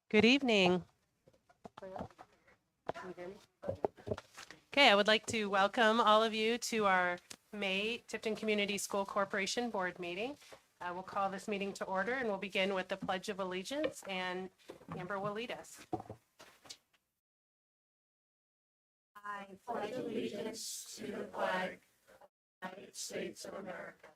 Good evening. Okay, I would like to welcome all of you to our May Tipton Community School Corporation Board meeting. We'll call this meeting to order and we'll begin with the Pledge of Allegiance, and Amber will lead us. I pledge allegiance to the flag of the United States of America.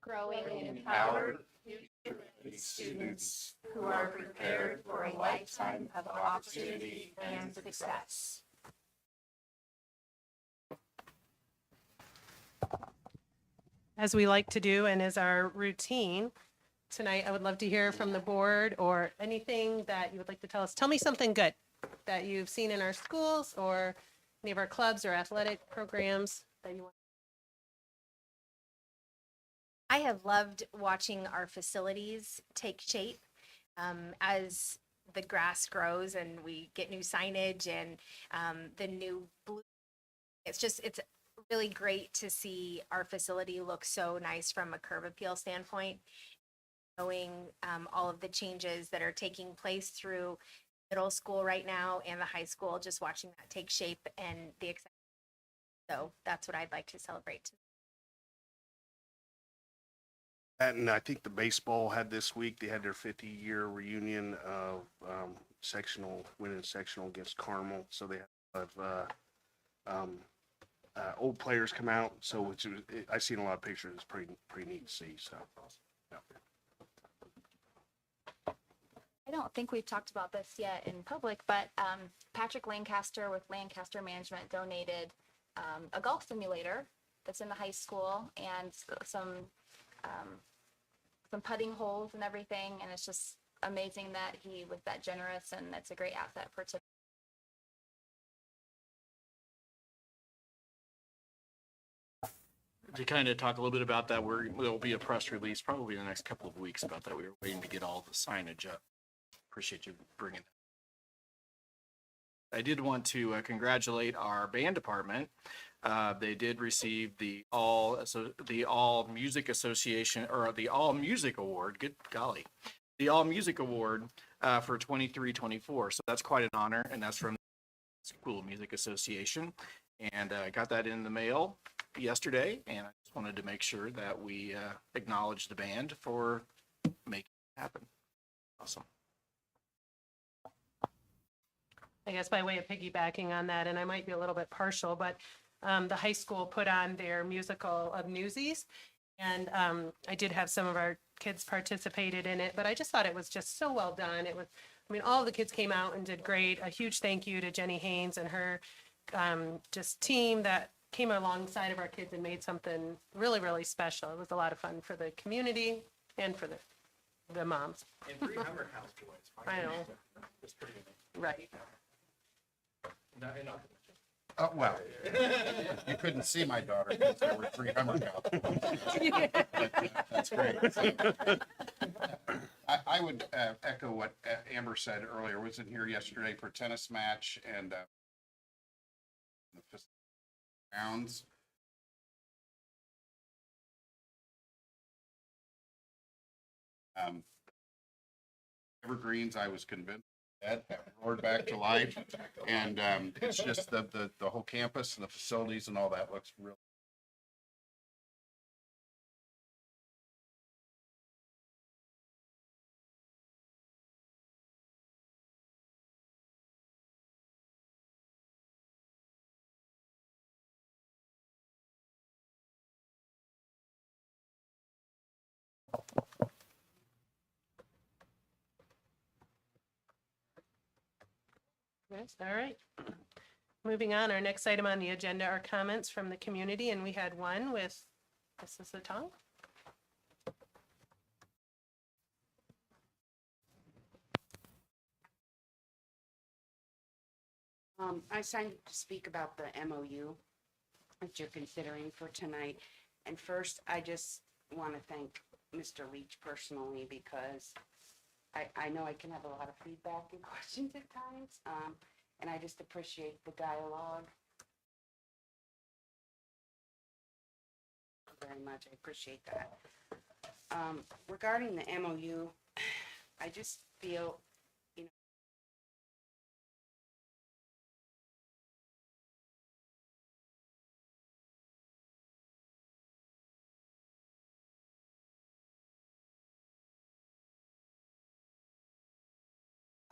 Growing and empowered students who are prepared for a lifetime of opportunity and success. As we like to do and as our routine, tonight I would love to hear from the board or anything that you would like to tell us. Tell me something good that you've seen in our schools or any of our clubs or athletic programs that you want. I have loved watching our facilities take shape as the grass grows and we get new signage and the new blue. It's really great to see our facility look so nice from a curb appeal standpoint. Knowing all of the changes that are taking place through middle school right now and the high school, just watching that take shape and the excitement. So that's what I'd like to celebrate. And I think the baseball had this week, they had their 50-year reunion of winning sectional against Carmel. So they have old players come out. So I've seen a lot of pictures. It's pretty neat to see. So, yeah. I don't think we've talked about this yet in public, but Patrick Lancaster with Lancaster Management donated a golf simulator that's in the high school and some putting holes and everything. And it's just amazing that he was that generous, and it's a great asset for Tipton. To kind of talk a little bit about that, there'll be a press release probably in the next couple of weeks about that. We were waiting to get all the signage up. Appreciate you bringing that. I did want to congratulate our band department. They did receive the All Music Association, or the All Music Award. Good golly, the All Music Award for 23-24. So that's quite an honor, and that's from the School Music Association. And I got that in the mail yesterday, and I just wanted to make sure that we acknowledge the band for making it happen. Awesome. I guess by way of piggybacking on that, and I might be a little bit partial, but the high school put on their musical of Newsies, and I did have some of our kids participated in it, but I just thought it was just so well done. It was, I mean, all of the kids came out and did great. A huge thank you to Jenny Haynes and her just team that came alongside of our kids and made something really, really special. It was a lot of fun for the community and for the moms. And 300 house boys. I know. It's pretty amazing. Right. Well, you couldn't see my daughter because there were 300 out. That's great. I would echo what Amber said earlier. Wasn't here yesterday for tennis match and the rounds. Evergreens, I was convinced that roared back to life, and it's just the whole campus and the facilities and all that looks really. Yes, all right. Moving on, our next item on the agenda are comments from the community, and we had one with Mrs. Latong. I signed up to speak about the MOU that you're considering for tonight. And first, I just want to thank Mr. Leach personally because I know I can have a lot of feedback and questions at times, and I just appreciate the dialogue. Very much, I appreciate that. Regarding the MOU, I just feel, you know,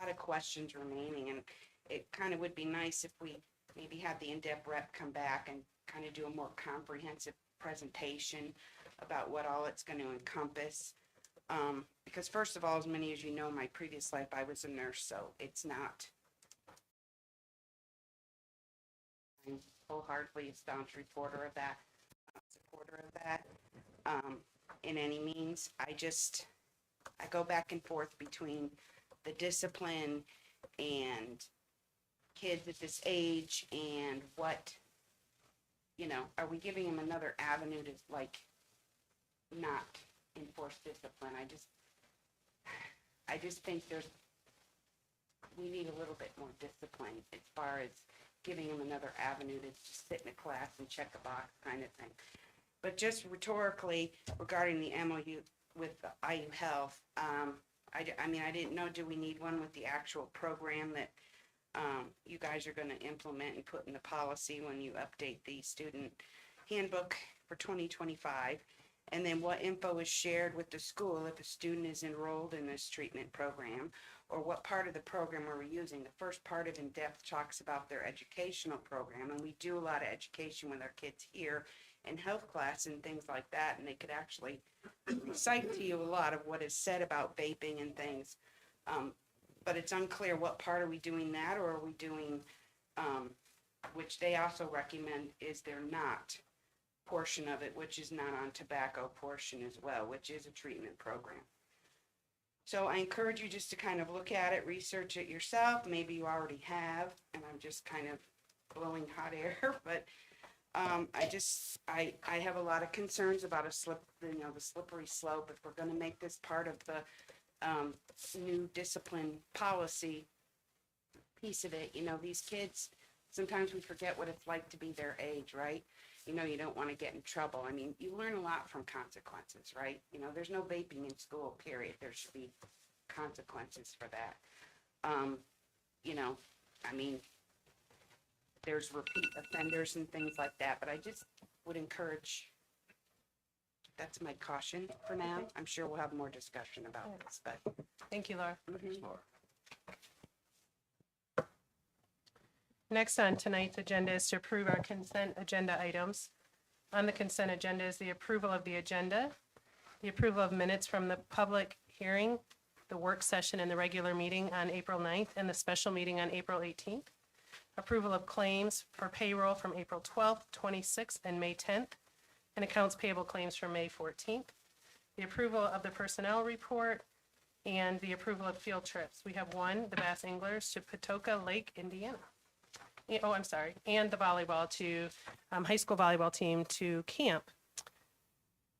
a lot of questions remaining, and it kind of would be nice if we maybe had the in-depth rep come back and kind of do a more comprehensive presentation about what all it's going to encompass. Because first of all, as many as you know, in my previous life, I was a nurse, so it's not. I'm wholeheartedly a staunch supporter of that, in any means. I go back and forth between the discipline and kids at this age and what, are we giving them another avenue to like not enforce discipline? I just think we need a little bit more discipline as far as giving them another avenue to just sit in a class and check a box kind of thing. But just rhetorically regarding the MOU with the IU Health, I didn't know, do we need one with the actual program that you guys are going to implement and put in the policy when you update the student handbook for 2025? And then what info is shared with the school if a student is enrolled in this treatment program, or what part of the program are we using? The first part of in-depth talks about their educational program, and we do a lot of education with our kids here in health class and things like that, and they could actually recite to you a lot of what is said about vaping and things. But it's unclear what part are we doing that, or are we doing, which they also recommend is their not portion of it, which is not on tobacco portion as well, which is a treatment program. So I encourage you just to kind of look at it, research it yourself. Maybe you already have, and I'm just kind of blowing hot air, but I have a lot of concerns about the slippery slope. If we're going to make this part of the new discipline policy piece of it, these kids, sometimes we forget what it's like to be their age, right? You don't want to get in trouble. I mean, you learn a lot from consequences, right? There's no vaping in school, period. There should be consequences for that. There's repeat offenders and things like that, but I just would encourage, that's my caution for now. I'm sure we'll have more discussion about this, but. Thank you, Laura. Mhm. Next on tonight's agenda is to approve our consent agenda items. On the consent agenda is the approval of the agenda, the approval of minutes from the public hearing, the work session and the regular meeting on April 9th, and the special meeting on April 18th. Approval of claims for payroll from April 12th, 26th, and May 10th, and accounts payable claims from May 14th. The approval of the personnel report and the approval of field trips. We have one, the Bass Anglers to Patoka Lake, Indiana. And the volleyball to, high school volleyball team to camp.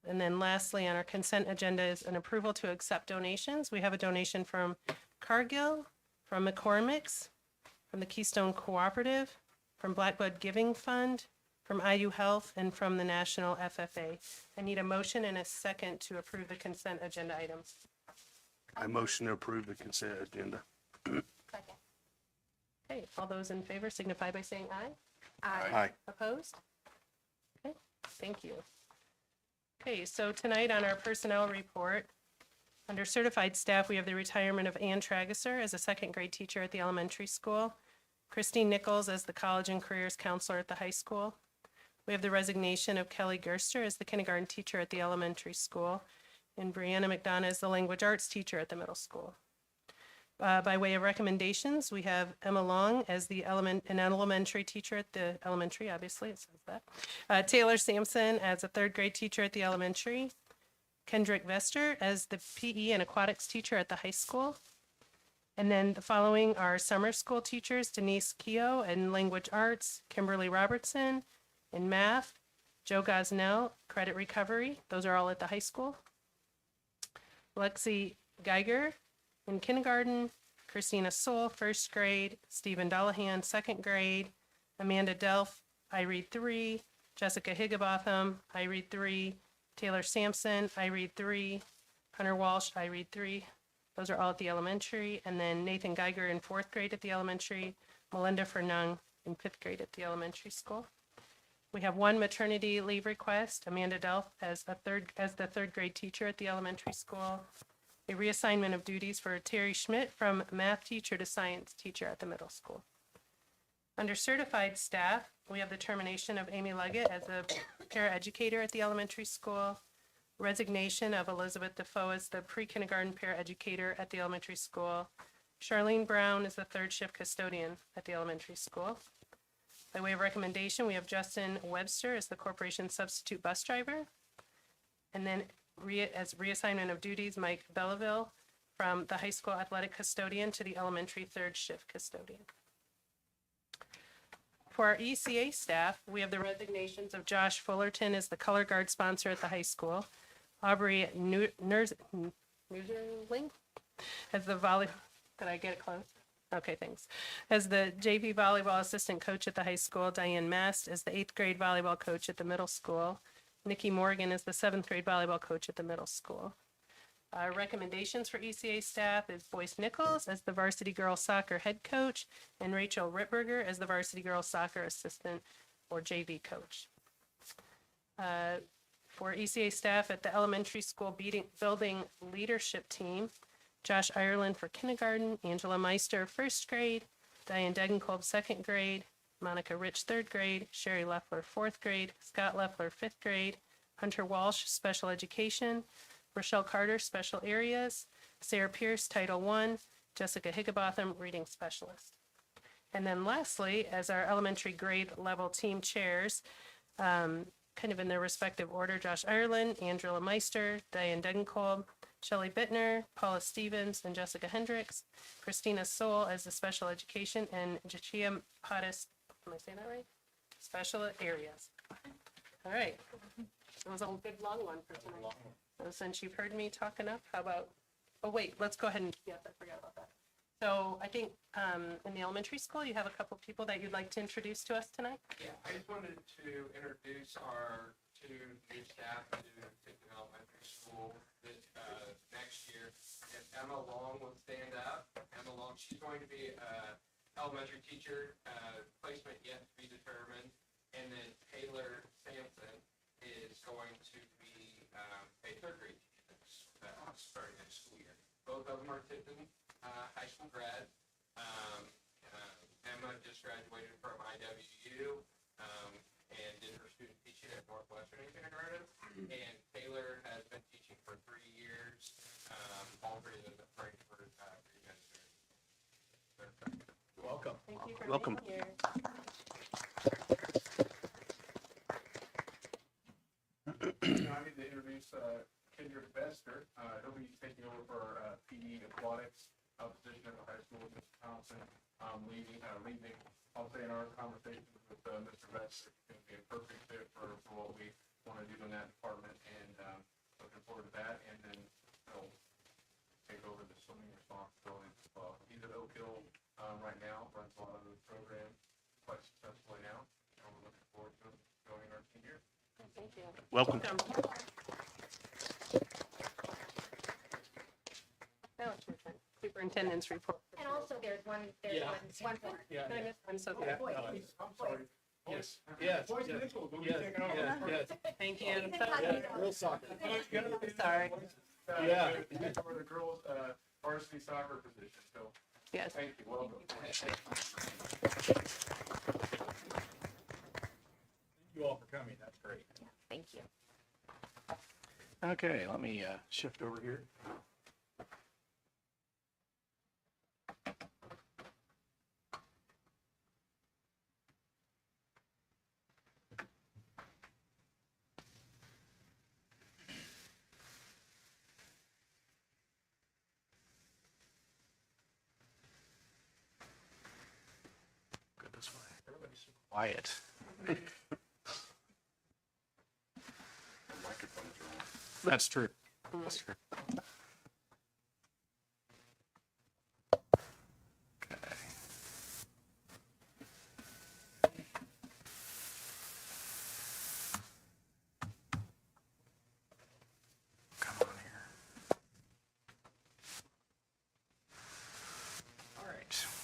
And then lastly, on our consent agenda is an approval to accept donations. We have a donation from Cargill, from McCormick's, from the Keystone Cooperative, from Blackbud Giving Fund, from IU Health, and from the National FFA. I need a motion and a second to approve the consent agenda items. I motion to approve the consent agenda. Second. Okay, all those in favor signify by saying aye. Aye. Opposed? Okay, thank you. Okay, so tonight on our personnel report, under certified staff, we have the retirement of Ann Trageser as a second grade teacher at the elementary school, Christine Nichols as the college and careers counselor at the high school. We have the resignation of Kelly Gerster as the kindergarten teacher at the elementary school, and Brianna McDonough as the language arts teacher at the middle school. By way of recommendations, we have Emma Long as an elementary teacher at the elementary, obviously it says that. Taylor Sampson as a third grade teacher at the elementary. Kendrick Vester as the PE and aquatics teacher at the high school. And then the following are summer school teachers, Denise Keogh in language arts, Kimberly Robertson in math, Joe Gosnell, credit recovery. Those are all at the high school. Lexi Geiger In kindergarten, Christina Soul, first grade, Stephen Dullahan, second grade, Amanda Delph, I read 3, Jessica Higginbotham, I read 3, Taylor Sampson, I read 3, Hunter Walsh, I read 3. Those are all at the elementary. And then Nathan Geiger in 4th grade at the elementary, Melinda Fernung in 5th grade at the elementary school. We have one maternity leave request, Amanda Delph as the 3rd grade teacher at the elementary school. A reassignment of duties for Terry Schmidt from math teacher to science teacher at the middle school. Under certified staff, we have the termination of Amy Leggett as a paraeducator at the elementary school, resignation of Elizabeth Defoe as the pre-kindergarten paraeducator at the elementary school, Charlene Brown is the 3rd shift custodian at the elementary school. By way of recommendation, we have Justin Webster as the corporation substitute bus driver. And then as reassignment of duties, Mike Belleville from the high school athletic custodian to the elementary 3rd shift custodian. For our ECA staff, we have the resignations of Josh Fullerton as the color guard sponsor at the high school, Aubrey Nursling as the did I get it close? Okay, thanks. As the JV volleyball assistant coach at the high school, Diane Mast as the 8th grade volleyball coach at the middle school, Nikki Morgan is the 7th grade volleyball coach at the middle school. Our recommendations for ECA staff is Boyce Nichols as the varsity girls soccer head coach and Rachel Rittberger as the varsity girls soccer assistant or JV coach. For ECA staff at the elementary school building leadership team, Josh Ireland for kindergarten, Angela Meister 1st grade, Diane Degenkolb 2nd grade, Monica Rich 3rd grade, Sherry Leffler 4th grade, Scott Leffler 5th grade, Hunter Walsh special education, Rochelle Carter special areas, Sarah Pierce Title I, Jessica Higginbotham reading specialist. And then lastly, as our elementary grade level team chairs, kind of in their respective order, Josh Ireland, Angela Meister, Diane Degenkolb, Shelley Bittner, Paula Stevens, and Jessica Hendricks, Christina Soul as the special education, and Jachia Pottis, am I saying that right? Special areas. All right. It was a good long one for tonight. So since you've heard me talk enough, how about, oh wait, let's go ahead and, yes, I forgot about that. So I think in the elementary school, you have a couple people that you'd like to introduce to us tonight. Yeah, I just wanted to introduce our 2 new staff to Tiffin Elementary School this, next year. If Emma Long will stand up. Emma Long, she's going to be elementary teacher, placement yet to be determined. And then Taylor Sampson is going to be a 3rd grade teacher starting next school year. Both of them are Tiffin high school grads. Emma just graduated from IWU and did her student teaching at Northwestern in kindergarten. And Taylor has been teaching for 3 years, all 3 of them at Frankfurt Regency. Welcome. Thank you for Welcome. being here. I need to introduce Kendrick Bester. He'll be taking over for PE aquatics position at the high school with Mr. Thompson. Leaving. I'll say in our conversations with Mr. Bester, he's going to be a perfect fit for what we want to do in that department, and looking forward to that. And then he'll take over the swimming responsibilities as well. He's at Oak Hill right now, runs a lot of those programs quite successfully now. And we're looking forward to him joining our team here. Thank you. Welcome. Now it's your turn. Superintendent's report. And also there's one more. I'm so sorry. I'm sorry. Yes, yes, Boys yes, Nichols will be yes, taking over. yes. Thank you. Real soccer. Sorry. Yeah. Take over the girls' varsity soccer position, so Yes. thank you, welcome. Thank you all for coming, that's great. Thank you. Okay, let me shift over here. Go this way. Everybody's so quiet. That's true. That's true.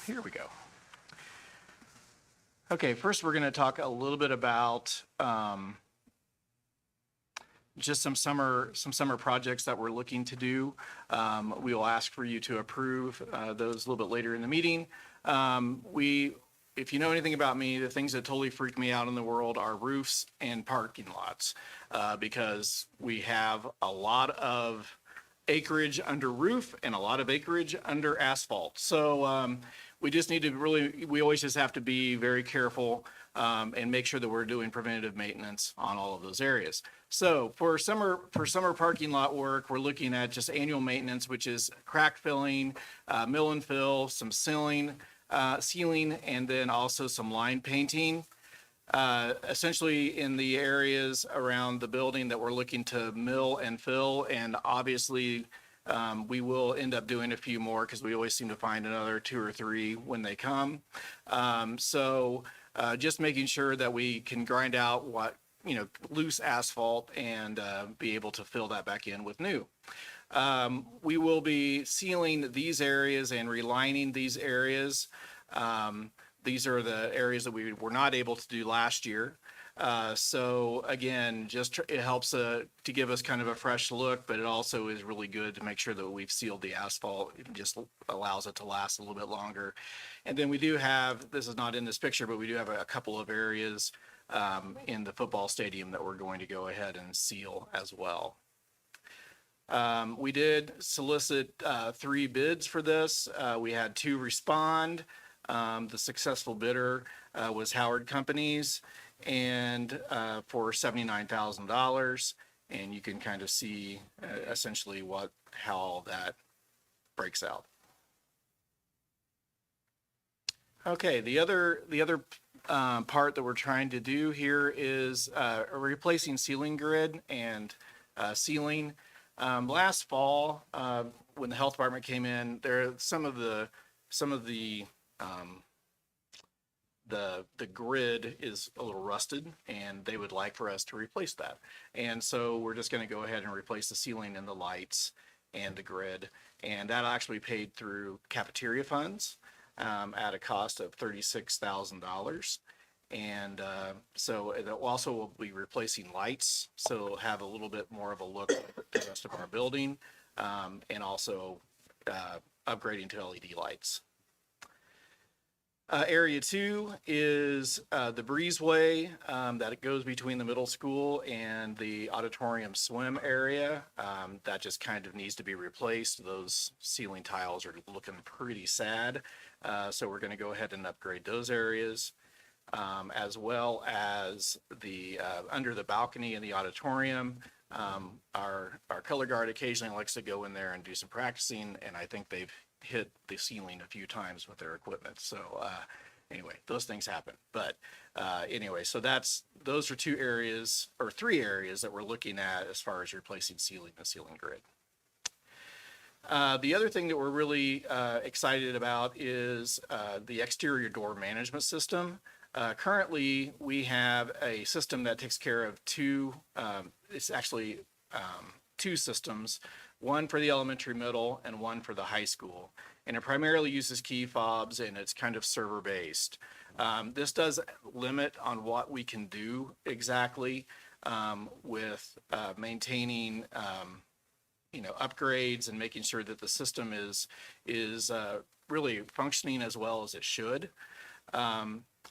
Here we go. Okay, first we're going to talk a little bit about just some summer projects that we're looking to do. We will ask for you to approve those a little bit later in the meeting. If you know anything about me, the things that totally freak me out in the world are roofs and parking lots, because we have a lot of acreage under roof and a lot of acreage under asphalt. So we just need to we always just have to be very careful and make sure that we're doing preventative maintenance on all of those areas. So for summer parking lot work, we're looking at just annual maintenance, which is crack filling, mill and fill, some sealing, and then also some line painting. Essentially in the areas around the building that we're looking to mill and fill, and obviously we will end up doing a few more because we always seem to find another 2 or 3 when they come. Just making sure that we can grind out loose asphalt and be able to fill that back in with new. We will be sealing these areas and relining these areas. These are the areas that we were not able to do last year. So again, it helps to give us kind of a fresh look, but it also is really good to make sure that we've sealed the asphalt. It just allows it to last a little bit longer. And then we do have, this is not in this picture, but we do have a couple of areas in the football stadium that we're going to go ahead and seal as well. We did solicit 3 bids for this. We had 2 respond. The successful bidder was Howard Companies, and for $79,000. And you can kind of see essentially how all that breaks out. Okay, the other part that we're trying to do here is replacing ceiling grid and ceiling. Last fall, when the health department came in, some of the grid is a little rusted, and they would like for us to replace that. And so we're just going to go ahead and replace the ceiling and the lights and the grid, and that actually paid through cafeteria funds at a cost of $36,000. And so it also will be replacing lights, so it'll have a little bit more of a look at the rest of our building, and also upgrading to LED lights. Area 2 is the breezeway that it goes between the middle school and the auditorium swim area. That just kind of needs to be replaced. Those ceiling tiles are looking pretty sad. So we're going to go ahead and upgrade those areas, as well as the under the balcony in the auditorium. Our color guard occasionally likes to go in there and do some practicing, and I think they've hit the ceiling a few times with their equipment. So anyway, those things happen. But anyway, so those are 2 areas or 3 areas that we're looking at as far as replacing ceiling and ceiling grid. The other thing that we're really excited about is the exterior door management system. Currently, we have a system that takes care of 2, it's actually 2 systems, one for the elementary, middle, and one for the high school. And it primarily uses key fobs, and it's kind of server based. This does limit on what we can do exactly with maintaining upgrades and making sure that the system is really functioning as well as it should.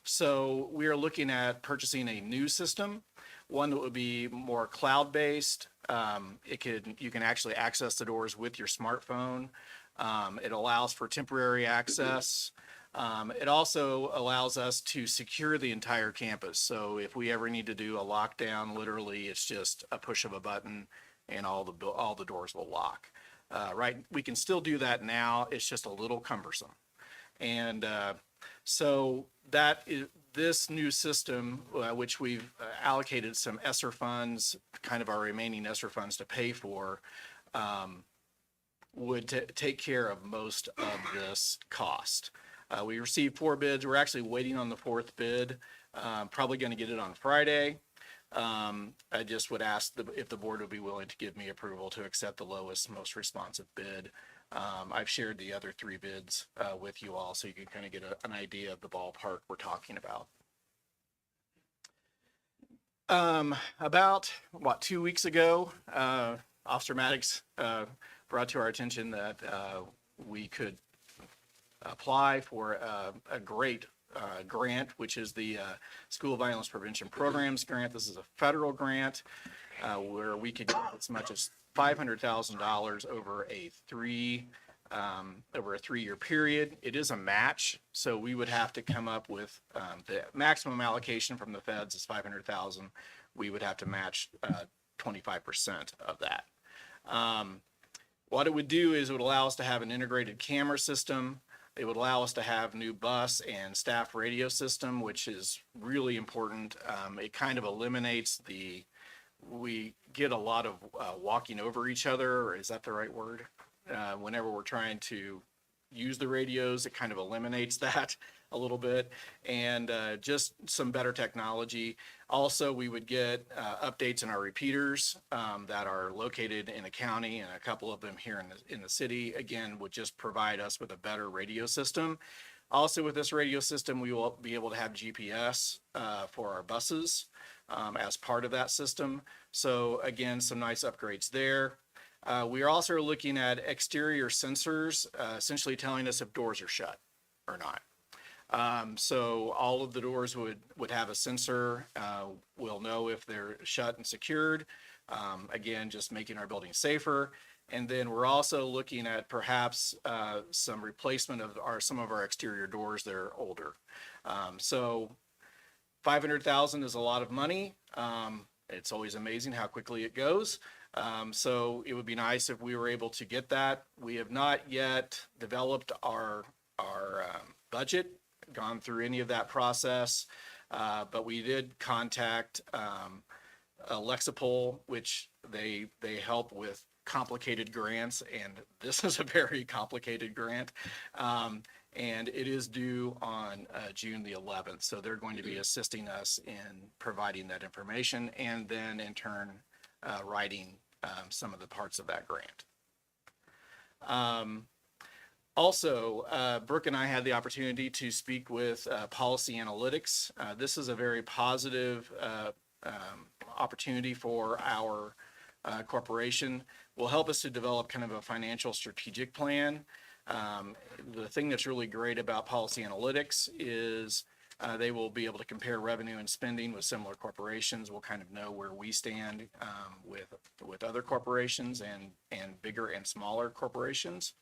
So we are looking at purchasing a new system, one that would be more cloud-based. You can actually access the doors with your smartphone. It allows for temporary access. It also allows us to secure the entire campus. So if we ever need to do a lockdown, literally it's just a push of a button and all the doors will lock. Right, we can still do that now. It's just a little cumbersome. And so this new system, which we've allocated some ESSER funds, kind of our remaining ESSER funds to pay for, would take care of most of this cost. We received 4 bids. We're actually waiting on the 4th bid. Probably going to get it on Friday. I just would ask if the board would be willing to give me approval to accept the lowest, most responsive bid I've shared the other 3 bids with you all so you can kind of get an idea of the ballpark we're talking about. About 2 weeks ago, Officer Maddox brought to our attention that we could apply for a great grant, which is the School Violence Prevention Programs grant. This is a federal grant where we could get as much as $500,000 over a 3-year period. It is a match, so we would have to come up with the maximum allocation from the feds is $500,000. We would have to match 25% of that. What it would do is it would allow us to have an integrated camera system. It would allow us to have new bus and staff radio system, which is really important. It kind of eliminates we get a lot of walking over each other, or is that the right word? Whenever we're trying to use the radios, it kind of eliminates that a little bit, and just some better technology. Also, we would get updates in our repeaters that are located in the county, and a couple of them here in the city. Again, would just provide us with a better radio system. Also, with this radio system, we will be able to have GPS for our buses as part of that system. So again, some nice upgrades there. We are also looking at exterior sensors, essentially telling us if doors are shut or not. So all of the doors would have a sensor. We'll know if they're shut and secured. Again, just making our building safer. And then we're also looking at perhaps some replacement of some of our exterior doors that are older. So $500,000 is a lot of money. It's always amazing how quickly it goes. So it would be nice if we were able to get that. We have not yet developed our budget, gone through any of that process, but we did contact Lexipol, which they help with complicated grants, and this is a very complicated grant. And it is due on June the 11th. So they're going to be assisting us in providing that information and then in turn writing some of the parts of that grant. Also, Brooke and I had the opportunity to speak with Policy Analytics. This is a very positive opportunity for our corporation. Will help us to develop kind of a financial strategic plan. The thing that's really great about Policy Analytics is they will be able to compare revenue and spending with similar corporations. We'll kind of know where we stand with other corporations and bigger and smaller corporations.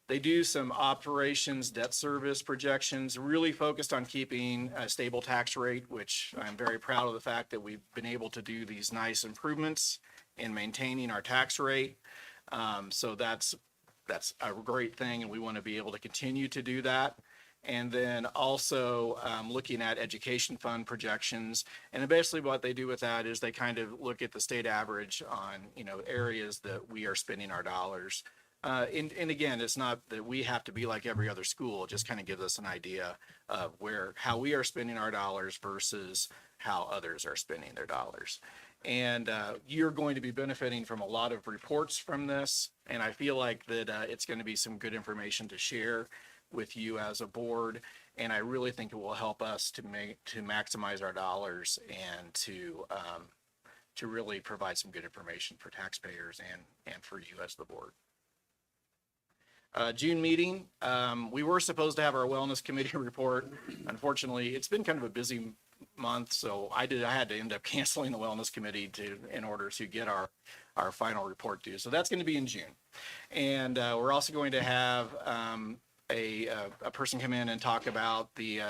They do some operations, debt service projections, really focused on keeping a stable tax rate, which I'm very proud of the fact that we've been able to do these nice improvements in maintaining our tax rate. So that's a great thing, and we want to be able to continue to do that. And then also looking at education fund projections. And basically what they do with that is they kind of look at the state average on, areas that we are spending our dollars. And again, it's not that we have to be like every other school. It just kind of gives us an idea of how we are spending our dollars versus how others are spending their dollars. And you're going to be benefiting from a lot of reports from this. And I feel like that it's going to be some good information to share with you as a board. And I really think it will help us to maximize our dollars and to really provide some good information for taxpayers and for you as the board. June meeting, we were supposed to have our wellness committee report. Unfortunately, it's been kind of a busy month, so I had to end up canceling the wellness committee in order to get our final report due. So that's going to be in June. And we're also going to have a person come in and talk about the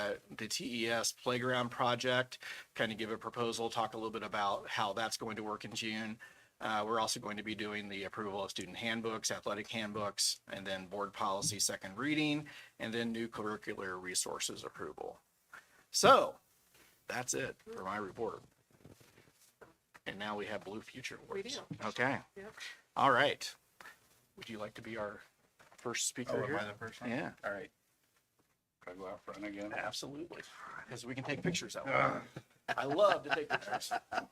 TES playground project, kind of give a proposal, talk a little bit about how that's going to work in June. We're also going to be doing the approval of student handbooks, athletic handbooks, and then board policy second reading, and then new curricular resources approval. So that's it for my report. And now we have Blue Future Awards. We do. Okay. Yep. All right. Would you like to be our first speaker Am here? I the first one? Yeah. All right. Can I go out front again? Absolutely. Because we can take pictures of it. I love to take pictures. I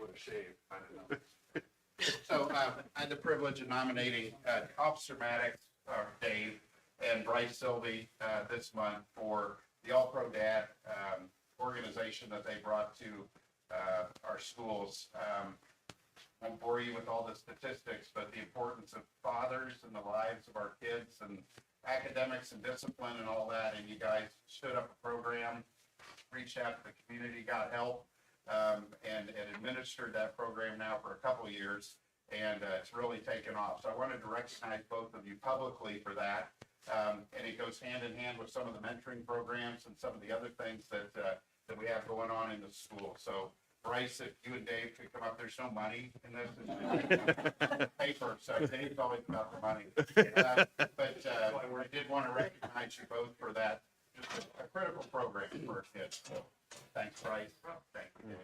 would have shaved. I don't know. So I had the privilege of nominating Officer Maddox, Dave, and Bryce Sylvie this month for the All Pro Dad organization that they brought to our schools. Won't bore you with all the statistics, but the importance of fathers in the lives of our kids and academics and discipline and all that. And you guys stood up a program, reached out to the community, got help, and administered that program now for a couple of years. And it's really taken off. So I wanted to recognize both of you publicly for that. And it goes hand in hand with some of the mentoring programs and some of the other things that we have going on in the school. So Bryce, if you and Dave could come up, there's no money in this. It's paper, so Dave's always about the money. But I did want to recognize you both for that, just a critical program for our kids. So thanks, Bryce. Thank you, Dave.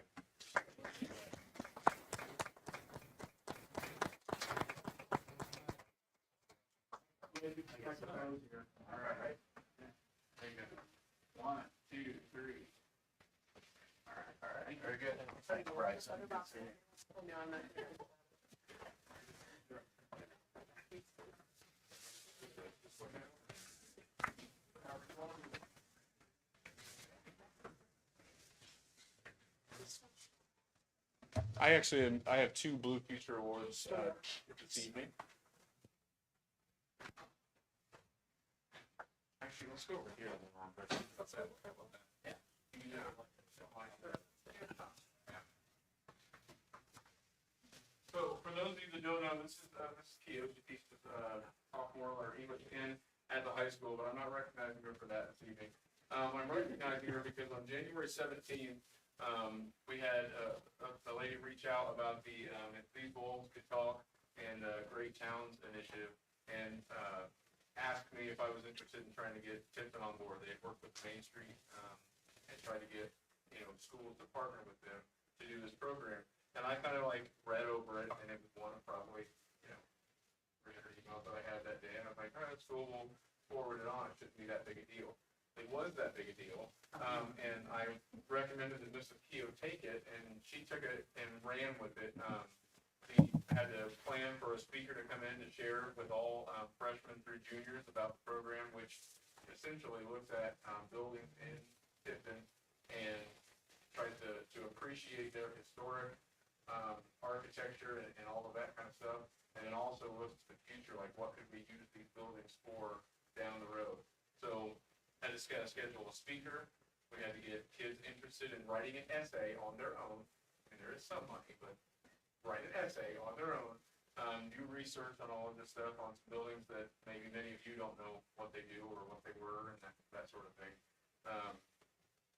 All right. Take it. 1, 2, 3. All right. Very good. Thanks, Bryce. No, I'm not. I have 2 Blue Future Awards this evening. Actually, let's go over here. Yeah. So for those of you that don't know, this is Keo. She teaches sophomore or English 10 at the high school, but I'm not recognizing her for that this evening. I'm recognizing her because on January 17th, we had a lady reach out about the If These Wolves Could Talk and Great Towns Initiative, and asked me if I was interested in trying to get Tiffin on board. They had worked with Main Street and tried to get schools to partner with them to do this program. And I kind of read over it, and it was one of probably 300 emails that I had that day. And I'm like, all right, school will forward it on. It shouldn't be that big a deal. It was that big a deal, and I recommended that Mrs. Keo take it, and she took it and ran with it. She had a plan for a speaker to come in to share with all freshmen through juniors about the program, which essentially looks at buildings in Tiffin and tries to appreciate their historic architecture and all of that kind of stuff, and then also looks to the future, like what could we use these buildings for down the road. So I just got to schedule a speaker. We had to get kids interested in writing an essay on their own, and there is some money, but write an essay on their own, do research on all of this stuff, on some buildings that maybe many of you don't know what they do or what they were, and that sort of thing.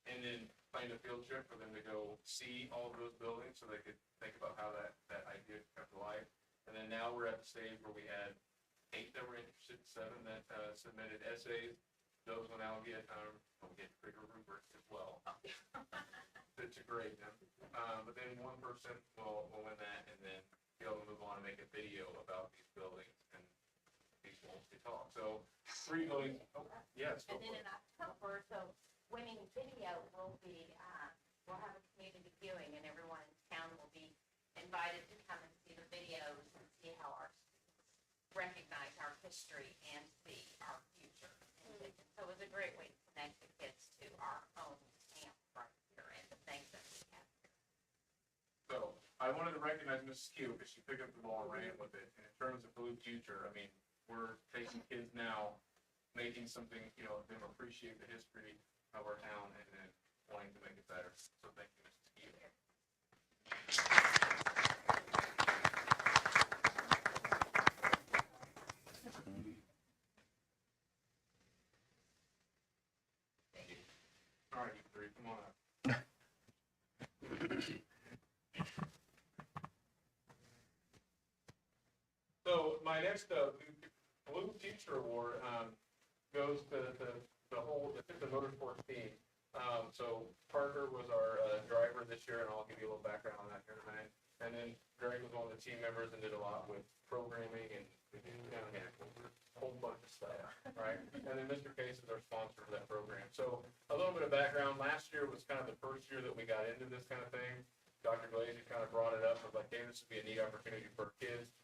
And then plan a field trip for them to go see all of those buildings so they could think about how that idea could come to life. And then now we're at the stage where we had 8 that were interested, 7 that submitted essays. Those will now get bigger rubrics as well to grade them. But then one person will win that, and then be able to move on and make a video about these buildings and these ones to talk. So 3 buildings. Oh, yes. And then in October, so winning video will be, we'll have a community viewing, and everyone in town will be invited to come and see the videos and see how our students recognize our history and see our future. So it was a great way to connect the kids to our own camp right here and the things that we have here. So I wanted to recognize Mrs. Q because she picked up the ball and ran with it. And in terms of Blue Future, I mean, we're taking kids now, making something, them appreciate the history of our town and then wanting to make it better. So thank you, Mrs. Q. All right, you 3, come on up. So my next Blue Future Award goes to the motorsports team. So Parker was our driver this year, and I'll give you a little background on that here in a minute. And then Greg was one of the team members and did a lot with programming and a whole bunch of stuff, right? And then Mr. Case is our sponsor for that program. So a little bit of background. Last year was kind of the first year that we got into this kind of thing. Dr. Glaze kind of brought it up, was like, hey, this would be a neat opportunity for kids.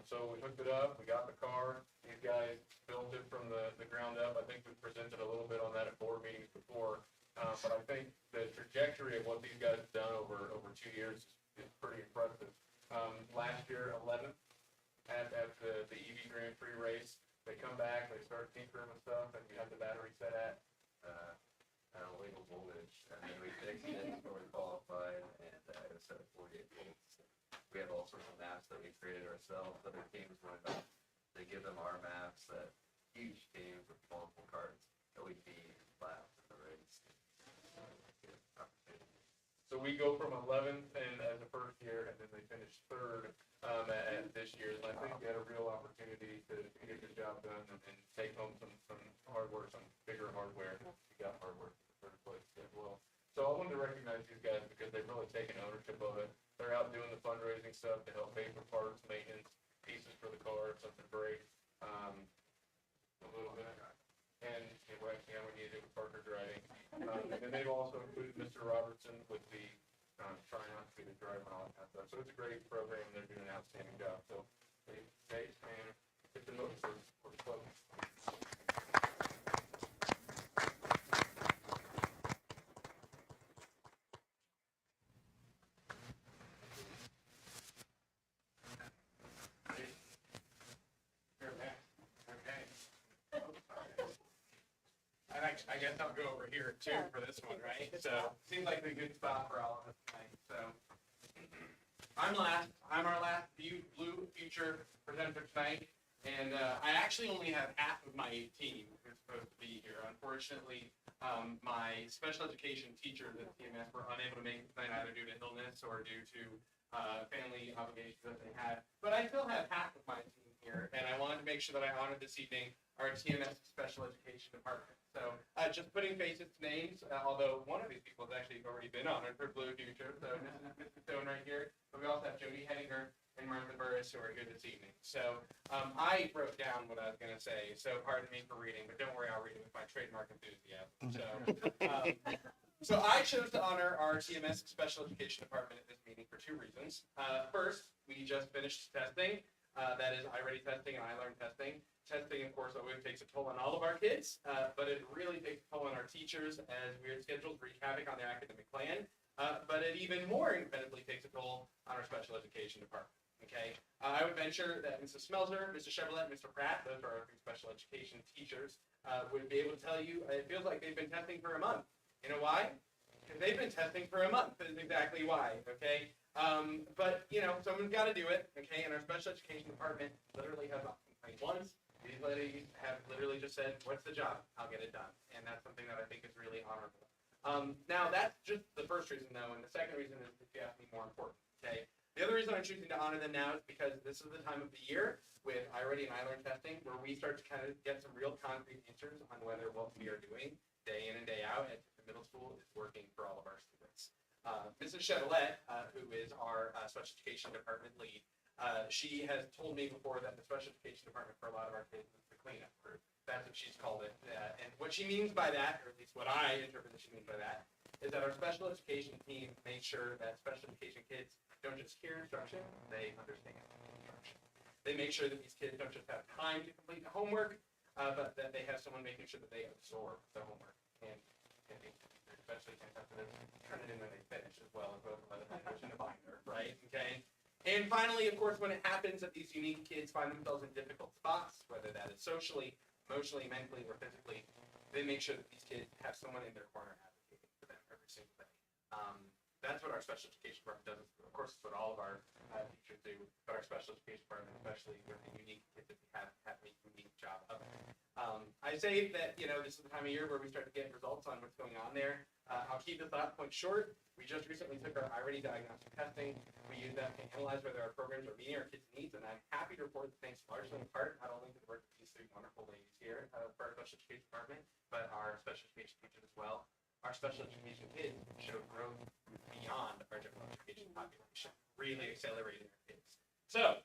So we hooked it up, we got the car, these guys built it from the ground up. I think we presented a little bit on that at board meetings before. But I think the trajectory of what these guys have done over 2 years is pretty impressive. Last year, 11th at the EV Grand Prix race. They come back, they start tinkering with stuff, and we have the battery set at, legal voltage, and then we fixed it before we qualified, and it was set at 48 volts. We have all sorts of maps that we created ourselves. Other teams went up, they give them our maps, that huge teams with multiple cards that we beat laps in the race. so we go from 11th and as a first year, and then they finish third at this year. And I think we had a real opportunity to get the job done and take home some hardware, some bigger hardware. We got hardware for third place as well. So I wanted to recognize these guys because they've really taken ownership of it. They're out doing the fundraising stuff to help pay for parts, maintenance, pieces for the car, if something breaks, a little bit. And we need to do with Parker driving. And then they've also included Mr. Robertson with the trying not to be the driver and all that kind of stuff. So it's a great program. They're doing an outstanding job. So they and get the notice for the club. Okay. I guess I'll go over here too for this one, right? So, seems like a good spot for all of us tonight, so. I'm our last Blue Future presenter tonight, and I actually only have half of my team who's supposed to be here. Unfortunately, my special education teachers at TMS were unable to make it tonight either due to illness or due to family obligations that they had. But I still have half of my team here, and I wanted to make sure that I honored this evening our TMS Special Education Department. So just putting faces to names, although one of these people has actually already been honored for Blue Future, so this is Mrs. Stone right here. But we also have Jody Henninger and Martha Burris who are here this evening. So I wrote down what I was going to say, so pardon me for reading, but don't worry, I'll read it with my trademark enthusiasm. So I chose to honor our TMS Special Education Department at this meeting for two reasons. First, we just finished testing. That is iReady testing and iLearn testing. Testing, of course, always takes a toll on all of our kids, but it really takes a toll on our teachers as weird schedules wreak havoc on their academic plan. But it even more incredibly takes a toll on our special education department. Okay, I would venture that Mrs. Smelzer, Mr. Chevrolet, Mr. Pratt, those are our three special education teachers, would be able to tell you it feels like they've been testing for a month. You know why? Because they've been testing for a month is exactly why. Okay. But you know, someone's got to do it. Okay, and our special education department literally has not complained once. These ladies have literally just said, "What's the job? I'll get it done," and that's something that I think is really honorable. Now that's just the first reason, though, and the second reason is, if you ask me, more important. Okay, the other reason I'm choosing to honor them now is because this is the time of the year with iReady and iLearn testing where we start to kind of get some real concrete answers on whether what we are doing day in and day out at the middle school is working for all of our students. Mrs. Chevrolet, who is our special education department lead, she has told me before that the special education department for a lot of our kids is the cleanup group. That's what she's called it. And what she means by that, or at least what I interpret that she means by that, is that our special education team makes sure that special education kids don't just hear instruction, they understand instruction. They make sure that these kids don't just have time to complete the homework, but that they have someone making sure that they absorb the homework. And especially can't have to turn it in when they finish as well, as well as let it finish in a binder, right? Okay. And finally, of course, when it happens that these unique kids find themselves in difficult spots, whether that is socially, emotionally, mentally, or physically, they make sure that these kids have someone in their corner advocating for them every single day. That's what our special education department does. Of course, it's what all of our teachers do, but our special education department, especially with the unique kids that we have a unique job of it. I say that, you know, this is the time of year where we start to get results on what's going on there. I'll keep this last point short. We just recently took our iReady diagnostic testing. We use that to analyze whether our programs are meeting our kids' needs, and I'm happy to report that thanks largely in part, not only to the work of these three wonderful ladies here for our special education department, but our special education teachers as well. Our special education kids show growth beyond our general education population, really accelerating our kids. So,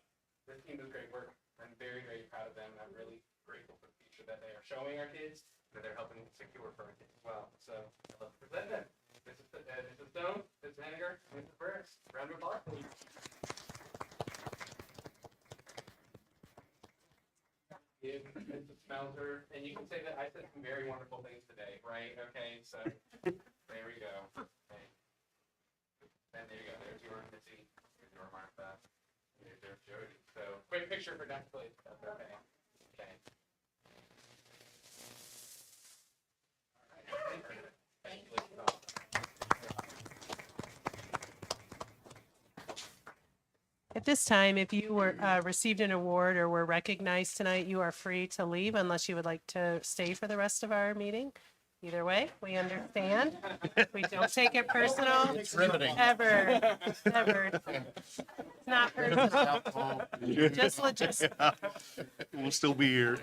this team does great work. I'm very, very proud of them, and I'm really grateful for the future that they are showing our kids, that they're helping secure for our kids as well. So, I'd love to present them. Mrs. Stone, Mrs. Henninger, Mrs. Burris. Mauser, and you can say that I said some very wonderful things today, right? Okay, so there we go. Okay. And there you go. There's your Missy. There's your Martha. There's Jody. So quick picture for next place. That's okay. Okay. All right. Thank you. At this time, if you were received an award or were recognized tonight, you are free to leave unless you would like to stay for the rest of our meeting. Either way, we understand. We don't take it personal. It's riveting. Ever. It's not personal. Just logistics. We'll still be here.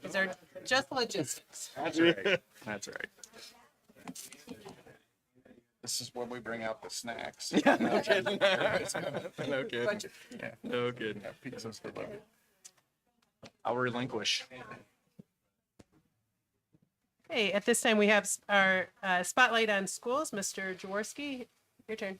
These are just logistics. That's right. That's right. This is when we bring out the snacks. Yeah, no kidding. No kidding. Yeah, no kidding. Yeah, pizzas for them. I'll relinquish. Okay, at this time, we have our spotlight on schools. Mr. Jaworski, your turn.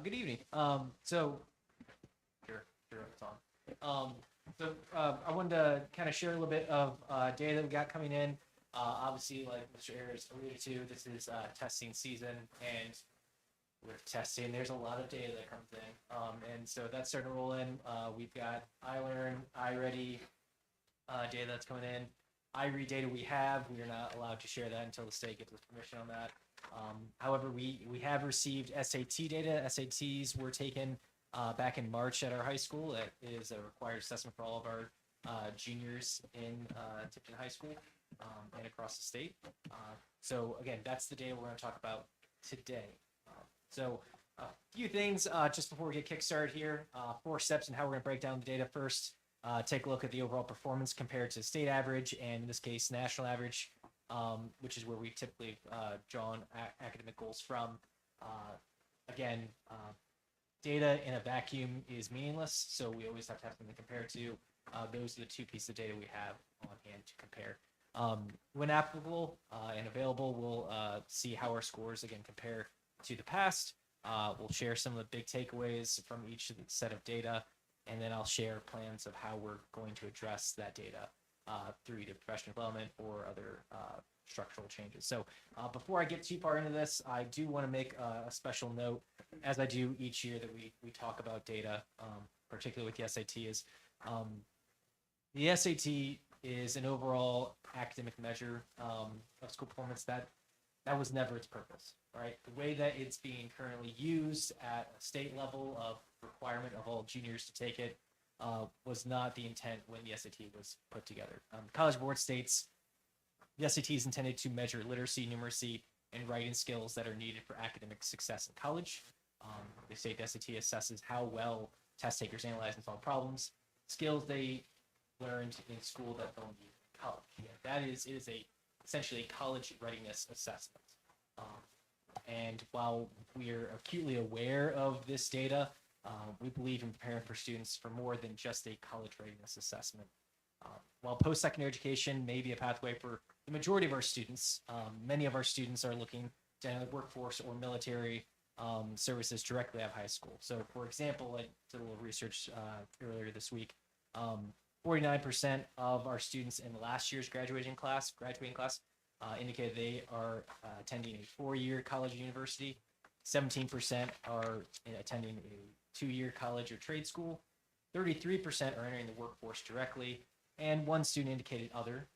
Good evening. Sure, it's on. I wanted to kind of share a little bit of data that we got coming in. Obviously, like Mr. Ayers alluded to, this is testing season, and with testing, there's a lot of data that comes in, and so that's starting to roll in. We've got iLearn, iReady data that's coming in. iRead data we are not allowed to share that until the state gives us permission on that. However, we have received SAT data. SATs were taken back in March at our high school. That is a required assessment for all of our juniors in Tipton High School and across the state. So again, that's the data we're going to talk about today. So a few things just before we get kickstarted here. 4 steps in how we're going to break down the data. First, take a look at the overall performance compared to state average, and in this case, national average. Which is where we typically draw academic goals from. Again, data in a vacuum is meaningless, so we always have to have something to compare to. Those are the 2 pieces of data we have on hand to compare. When applicable and available, we'll see how our scores, again, compare to the past. We'll share some of the big takeaways from each set of data, and then I'll share plans of how we're going to address that data through either professional development or other structural changes. So before I get too far into this, I do want to make a special note, as I do each year that we talk about data, particularly with the SAT, is the SAT is an overall academic measure of school performance that was never its purpose, right? The way that it's being currently used at a state level of requirement of all juniors to take it was not the intent when the SAT was put together. College Board states the SAT is intended to measure literacy, numeracy, and writing skills that are needed for academic success in college. They state the SAT assesses how well test takers analyze and solve problems, skills they learned in school that they'll need in college. Yeah, it is essentially a college readiness assessment. And while we're acutely aware of this data, we believe in preparing for students for more than just a college readiness assessment. While post-secondary education may be a pathway for the majority of our students, many of our students are looking to enter the workforce or military services directly out of high school. So, for example, I did a little research earlier this week. 49% of our students in last year's graduating class indicated they are attending a 4-year college or university. 17% are attending a 2-year college or trade school. 33% are entering the workforce directly, and 1 student indicated other.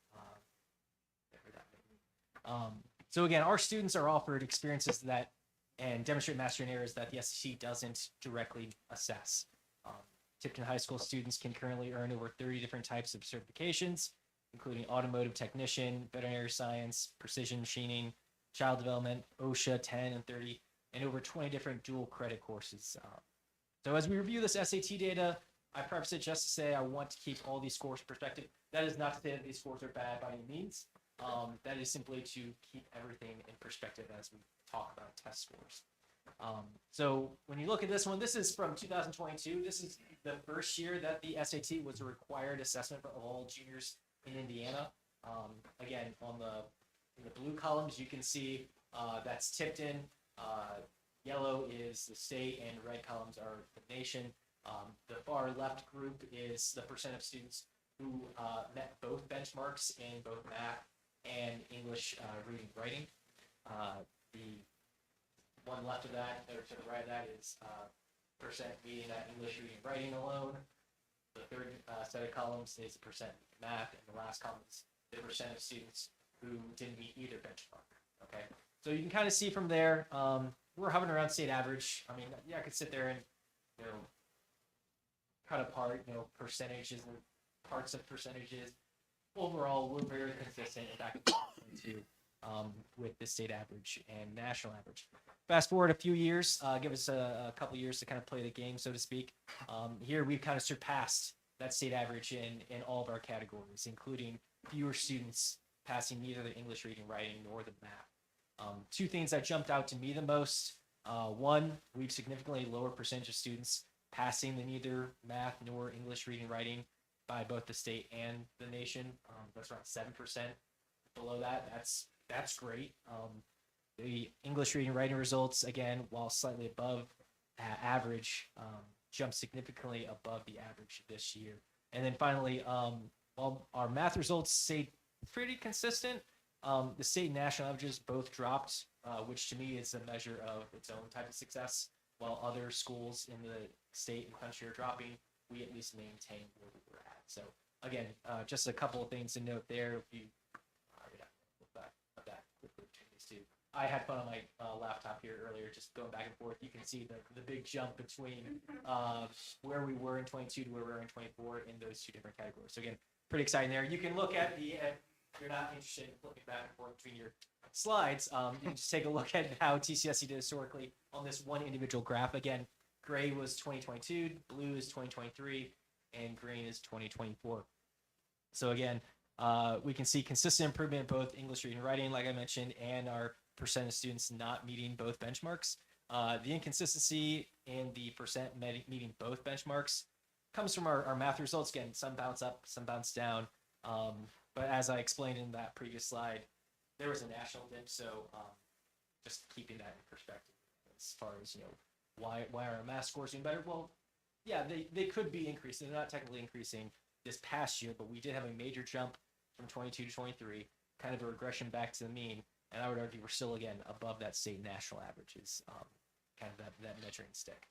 So again, our students are offered experiences that and demonstrate mastery in areas that the SEC doesn't directly assess. Tipton High School students can currently earn over 30 different types of certifications, including automotive technician, veterinary science, precision machining, child development, OSHA 10 and 30, and over 20 different dual credit courses. So as we review this SAT data, I preface it just to say I want to keep all these scores in perspective. That is not to say that these scores are bad by any means. That is simply to keep everything in perspective as we talk about test scores. So when you look at this one, this is from 2022. This is the first year that the SAT was a required assessment for all juniors in Indiana. Again, in the blue columns, you can see that's Tipton. Yellow is the state, and red columns are the nation. The far left group is the percent of students who met both benchmarks in both math and English reading and writing. The one left of that, or to the right of that, is percent meeting that English reading and writing alone. The third set of columns is the percent math, and the last column is the percent of students who didn't meet either benchmark. Okay, so you can kind of see from there, we're hovering around state average. I mean, yeah, I could sit there and, you know, cut apart, you know, percentages and parts of percentages. Overall, we're very consistent back to with the state average and national average. Fast forward a few years, give us a couple years to kind of play the game, so to speak. Here we've kind of surpassed that state average in all of our categories, including fewer students passing neither the English reading, writing, nor the math. Two things that jumped out to me the most. One, we've significantly lower percentage of students passing the neither math nor English reading, writing by both the state and the nation. That's around 7% below that. That's great. The English reading, writing results, again, while slightly above average, jumped significantly above the average this year. And then finally, while our math results stayed pretty consistent, the state and national averages both dropped, which to me is a measure of its own type of success. While other schools in the state and country are dropping, we at least maintain where we were at. So again, just a couple of things to note there. If you I had fun on my laptop here earlier, just going back and forth. You can see the big jump between where we were in 22 to where we were in 24 in those two different categories. So again, pretty exciting there. You can look at the, if you're not interested in flipping back and forth between your slides, you can just take a look at how TCSC did historically on this one individual graph. Again, gray was 2022, blue is 2023, and green is 2024. So again, we can see consistent improvement in both English reading and writing, like I mentioned, and our percent of students not meeting both benchmarks. The inconsistency in the percent meeting both benchmarks comes from our math results. Again, some bounce up, some bounce down. But as I explained in that previous slide, there was a national dip. So just keeping that in perspective as far as, you know, why are our math scores doing better? Well, yeah, they could be increasing. They're not technically increasing this past year, but we did have a major jump from 22 to 23, kind of a regression back to the mean. And I would argue we're still, again, above that state national averages, kind of that measuring stick.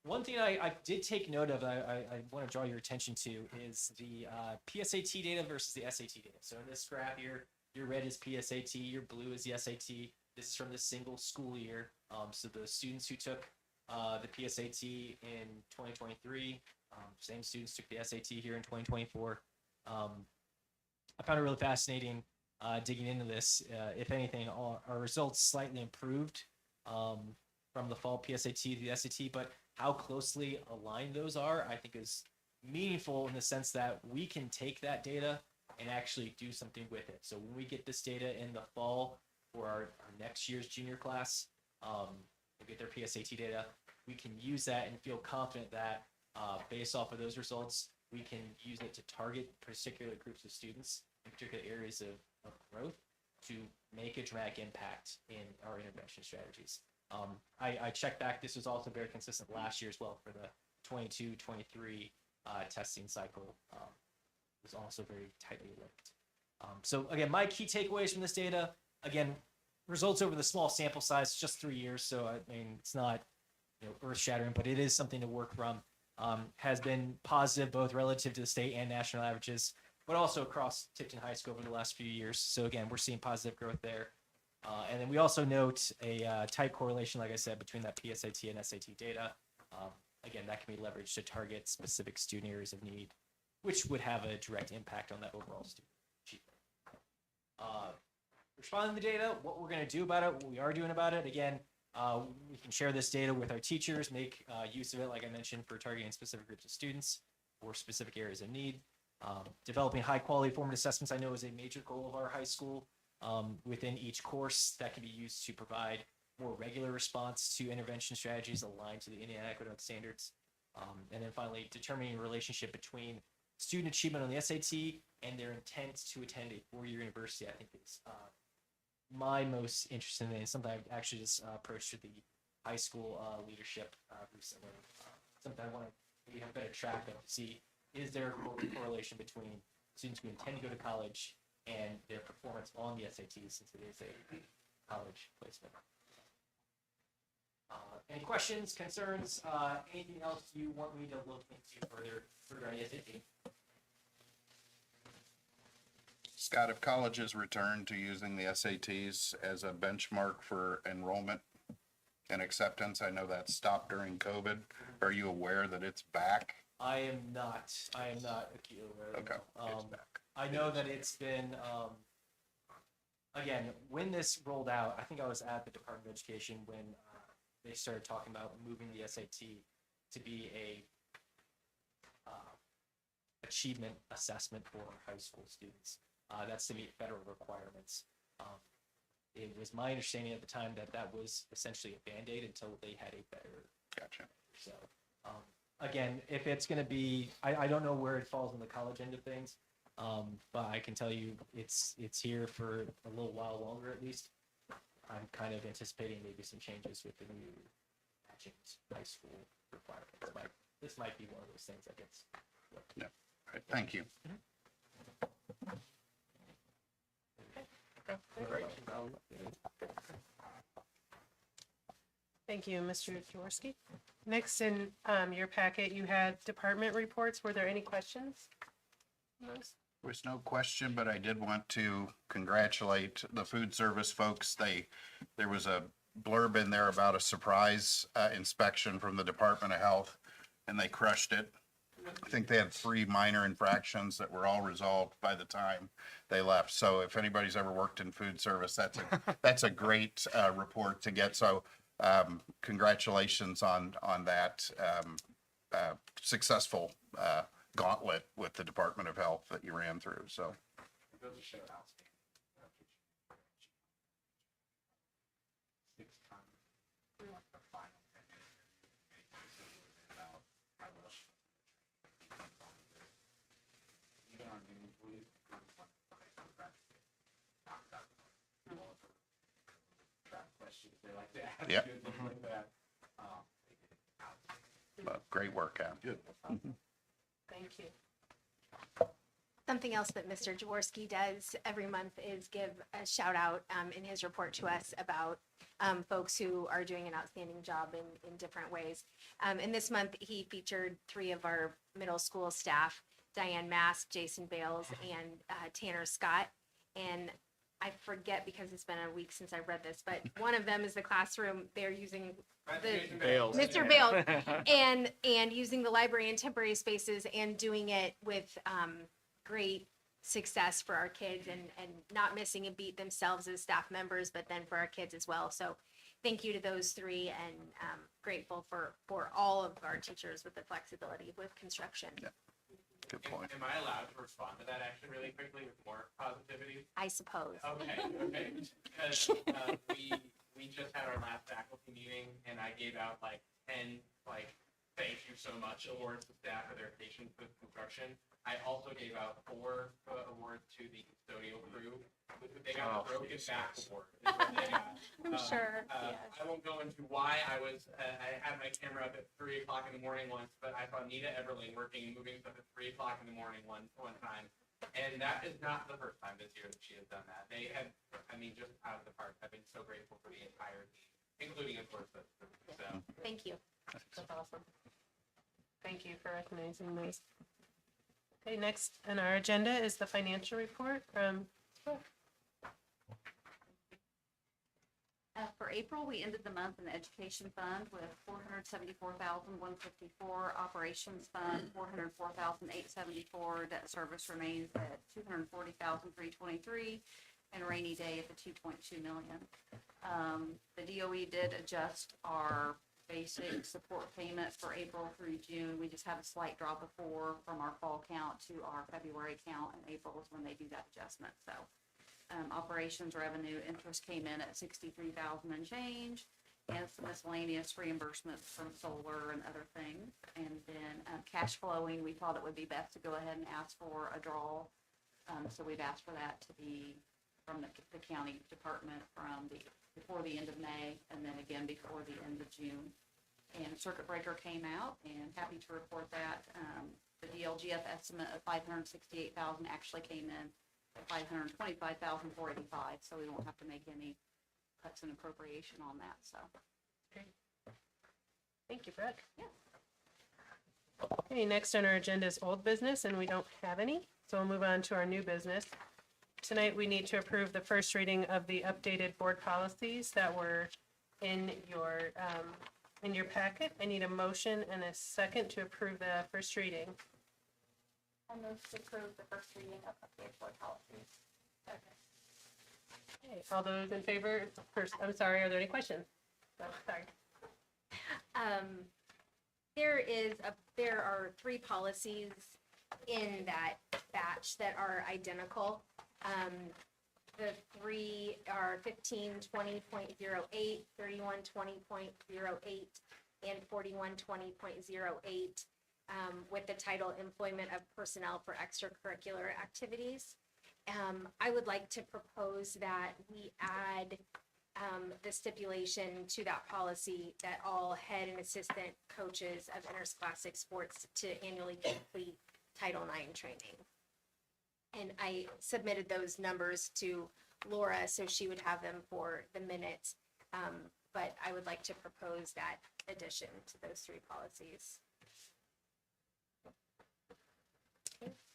One thing I did take note of, I want to draw your attention to, is the PSAT data versus the SAT data. So in this graph here, your red is PSAT, your blue is the SAT. This is from the single school year. So the students who took the PSAT in 2023, same students took the SAT here in 2024. I found it really fascinating digging into this. If anything, our results slightly improved from the fall PSAT to the SAT, but how closely aligned those are, I think, is meaningful in the sense that we can take that data and actually do something with it. So when we get this data in the fall for our next year's junior class, we get their PSAT data, we can use that and feel confident that based off of those results, we can use it to target particular groups of students in particular areas of growth to make a dramatic impact in our intervention strategies. I checked back. This was also very consistent last year as well for the 22-23 testing cycle. It was also very tightly linked. So again, my key takeaways from this data, again, results over the small sample size, just 3 years. So I mean, it's not, you know, earth shattering, but it is something to work from. Has been positive both relative to the state and national averages, but also across Tipton High School over the last few years. So again, we're seeing positive growth there. And then we also note a tight correlation, like I said, between that PSAT and SAT data. Again, that can be leveraged to target specific student areas of need, which would have a direct impact on that overall student achievement. Responding to the data, what we're going to do about it, what we are doing about it. Again, we can share this data with our teachers, make use of it, like I mentioned, for targeting specific groups of students or specific areas of need. Developing high-quality formative assessments, I know, is a major goal of our high school. Within each course, that can be used to provide more regular response to intervention strategies aligned to the Indiana Aqueduct standards. And then finally, determining a relationship between student achievement on the SAT and their intent to attend a four-year university, I think is my most interesting thing. Something I've actually just approached with the high school leadership recently. Something I want to maybe have better track of to see, is there a correlation between students who intend to go to college and their performance on the SATs, since it is a college placement. Any questions, concerns, anything else you want me to look into further regarding SAT? Scott, if colleges return to using the SATs as a benchmark for enrollment and acceptance, I know that stopped during COVID. Are you aware that it's back? I am not acutely aware of Okay, that. it's back. I know that it's been, again, when this rolled out, I think I was at the Department of Education when they started talking about moving the SAT to be a achievement assessment for high school students. That's to meet federal requirements. It was my understanding at the time that that was essentially a Band-Aid until they had a better. Gotcha. So, again, if it's going to be, I don't know where it falls on the college end of things, but I can tell you it's here for a little while longer at least. I'm kind of anticipating maybe some changes with the new matching high school requirements. But this might be one of those things that gets. Yeah. All right. Thank you. Thank you, Mr. Jaworski. Next in your packet, you had department reports. Were there any questions? There's no question, but I did want to congratulate the food service folks. There was a blurb in there about a surprise inspection from the Department of Health, and they crushed it. I think they had 3 minor infractions that were all resolved by the time they left. So if anybody's ever worked in food service, that's a great report to get. So congratulations on that successful gauntlet with the Department of Health that you ran through. So yeah. Great work, Al. Good. Thank you. Something else that Mr. Jaworski does every month is give a shout out in his report to us about folks who are doing an outstanding job in different ways. And this month, he featured 3 of our middle school staff, Diane Mask, Jason Bales, and Tanner Scott. And I forget because it's been a week since I read this, but one of them is the classroom. They're using Bales. Mr. Bales and using the library in temporary spaces and doing it with great success for our kids and not missing a beat themselves as staff members, but then for our kids as well. So thank you to those 3 and grateful for all of our teachers with the flexibility with construction. Yeah. Good point. Am I allowed to respond to that actually really quickly with more positivity? I suppose. Okay. Because we just had our last faculty meeting and I gave out like 10 thank you so much awards to staff for their patience with construction. I also gave out 4 awards to the custodial crew. They got the Broken Back Award. is what they got. I'm sure. Yes. I won't go into why I had my camera up at 3 o'clock in the morning once, but I saw Nita Everling working and moving stuff at 3 o'clock in the morning one time. And that is not the first time this year that she has done that. They have, just out of the park. I've been so grateful for the entire team, including, of course, the so. Thank you. That's awesome. Thank you for recognizing those. Okay, next on our agenda is the financial report from. For April, we ended the month in the education fund with $474,154, operations fund $404,874, debt service remains at $240,323, and rainy day at the $2.2 million. The DOE did adjust our basic support payment for April through June. We just have a slight drop before from our fall count to our February count, and April is when they do that adjustment, so. Operations revenue interest came in at 63,000 and change, and some miscellaneous reimbursements from solar and other things. And then cash flowing, we thought it would be best to go ahead and ask for a draw. So we've asked for that to be from the county department before the end of May, and then again before the end of June. And circuit breaker came out, and happy to report that the DLGF estimate of 568,000 actually came in at 525,485, so we won't have to make any cuts in appropriation on that, so. Thank you, Brooke. Yeah. Okay, next on our agenda is old business, and we don't have any, so we'll move on to our new business. Tonight, we need to approve the first reading of the updated board policies that were in your packet. I need a motion and a second to approve the first reading. I move to approve the first reading of updated board policies. Okay, all those in favor, first, I'm sorry, are there any questions? Oh, sorry. There are 3 policies in that batch that are identical. The 3 are 1520.08, 3120.08, and 4120.08, with the title Employment of Personnel for Extracurricular Activities. I would like to propose that we add the stipulation to that policy that all head and assistant coaches of interscholastic sports to annually complete Title IX training. And I submitted those numbers to Laura, so she would have them for the minutes. But I would like to propose that addition to those 3 policies.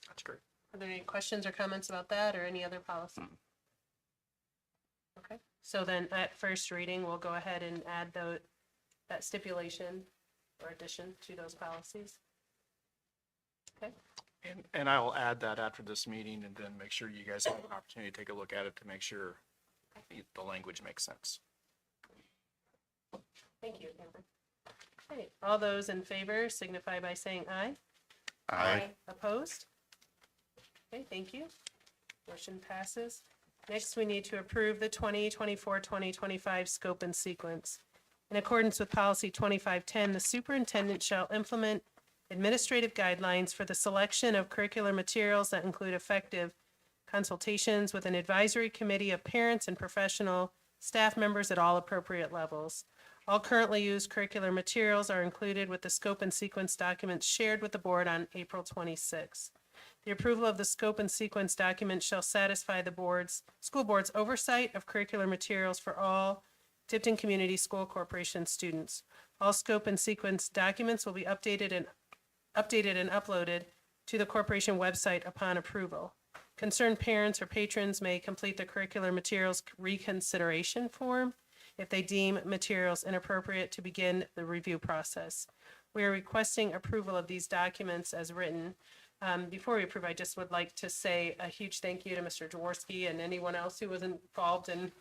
That's great. Are there any questions or comments about that or any other policy? Okay, so then at first reading, we'll go ahead and add that stipulation or addition to those policies. Okay, And I will add that after this meeting and then make sure you guys have an opportunity to take a look at it to make sure the language makes sense. thank you, Amber. Okay, all those in favor signify by saying aye. Aye. Opposed? Okay, thank you. Motion passes. Next, we need to approve the 2024-2025 scope and sequence. In accordance with policy 2510, the superintendent shall implement administrative guidelines for the selection of curricular materials that include effective consultations with an advisory committee of parents and professional staff members at all appropriate levels. All currently used curricular materials are included with the scope and sequence documents shared with the board on April 26. The approval of the scope and sequence documents shall satisfy the school board's oversight of curricular materials for all Tipton Community School Corporation students. All scope and sequence documents will be updated and uploaded to the corporation website upon approval. Concerned parents or patrons may complete the curricular materials reconsideration form if they deem materials inappropriate to begin the review process. We are requesting approval of these documents as written. Before we approve, I just would like to say a huge thank you to Mr. Jaworski and anyone else who was involved in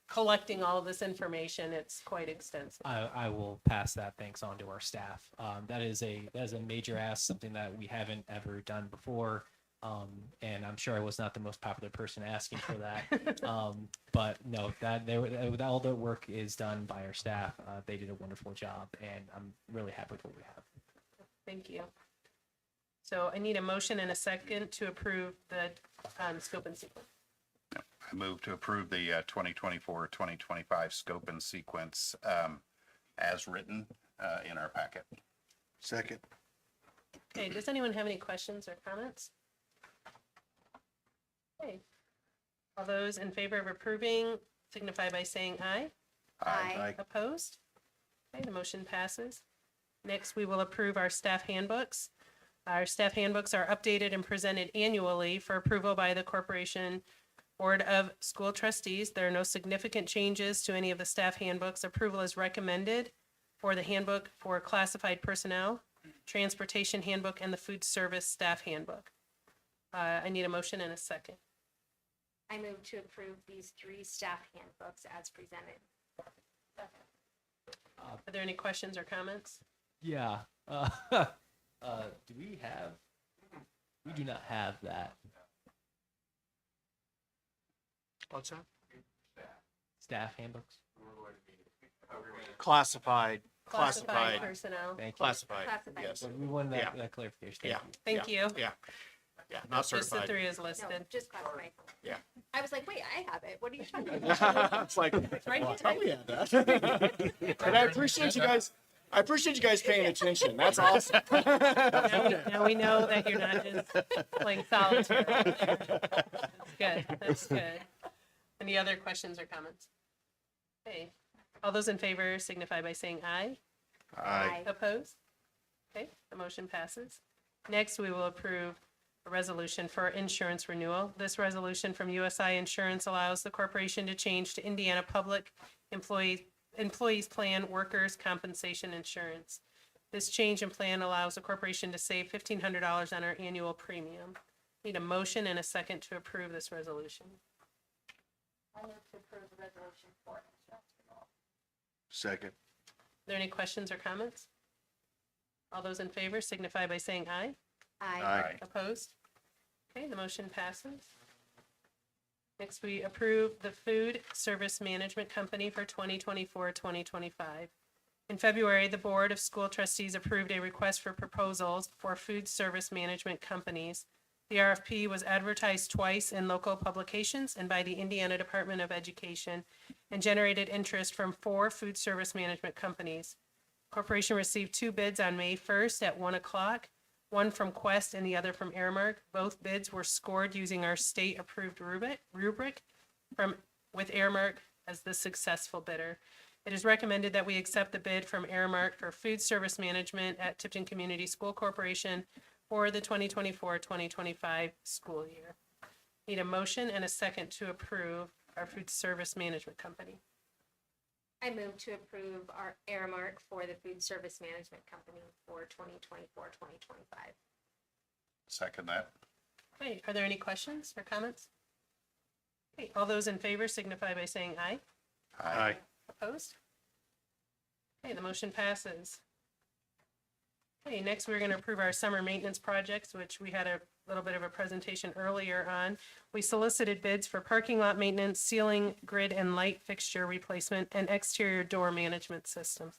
collecting all of this information. It's quite extensive. I will pass that thanks on to our staff. That is a major ask, something that we haven't ever done before. And I'm sure I was not the most popular person asking for that. But no, that all the work is done by our staff. They did a wonderful job, and I'm really happy with what we have. Thank you. So I need a motion and a second to approve the scope and sequence. I move to approve the 2024-2025 scope and sequence as written in our packet. Second. Okay, does anyone have any questions or comments? Okay. All those in favor of approving signify by saying aye. Aye. Opposed? Okay, the motion passes. Next, we will approve our staff handbooks. Our staff handbooks are updated and presented annually for approval by the Corporation Board of School Trustees. There are no significant changes to any of the staff handbooks. Approval is recommended for the handbook for classified personnel, transportation handbook, and the food service staff handbook. I need a motion and a second. I move to approve these 3 staff handbooks as presented. Are there any questions or comments? Yeah. Do we have? We do not have that What's that? staff handbooks. Classified, Classified classified, personnel. Thank you. classified, Classified. yes. So we wanted Yeah. that clarification. Yeah. Thank you. Thank you. Yeah, not Just the certified. three is No, listed. just classified. Yeah. I was like, wait, I have it. What are you talking about? It's like, Right here. tell me that. And I appreciate you guys paying attention. That's awesome. Now we know that you're not just playing solitaire. That's good. That's good. Any other questions or comments? Okay. All those in favor signify by saying aye. Aye. Opposed? Okay, the motion passes. Next, we will approve a resolution for insurance renewal. This resolution from USI Insurance allows the corporation to change to Indiana Public Employees Plan Workers' Compensation Insurance. This change in plan allows the corporation to save $1,500 on our annual premium. Need a motion and a second to approve this resolution. I move to approve the resolution for insurance renewal. Second. Are there any questions or comments? All those in favor signify by saying aye. Aye. Opposed? Okay, the motion passes. Next, we approve the Food Service Management Company for 2024-2025. In February, the Board of School Trustees approved a request for proposals for food service management companies. The RFP was advertised twice in local publications and by the Indiana Department of Education and generated interest from 4 food service management companies. Corporation received 2 bids on May 1st at 1 o'clock, one from Quest and the other from Aramark. Both bids were scored using our state-approved rubric with Aramark as the successful bidder. It is recommended that we accept the bid from Aramark for food service management at Tipton Community School Corporation for the 2024-2025 school year. Need a motion and a second to approve our food service management company. I move to approve our Aramark for the Food Service Management Company for 2024-2025. Second that. Okay, are there any questions or comments? Okay, all those in favor signify by saying aye. Aye. Opposed? Okay, the motion passes. Okay, next we're going to approve our summer maintenance projects, which we had a little bit of a presentation earlier on. We solicited bids for parking lot maintenance, ceiling, grid, and light fixture replacement, and exterior door management systems.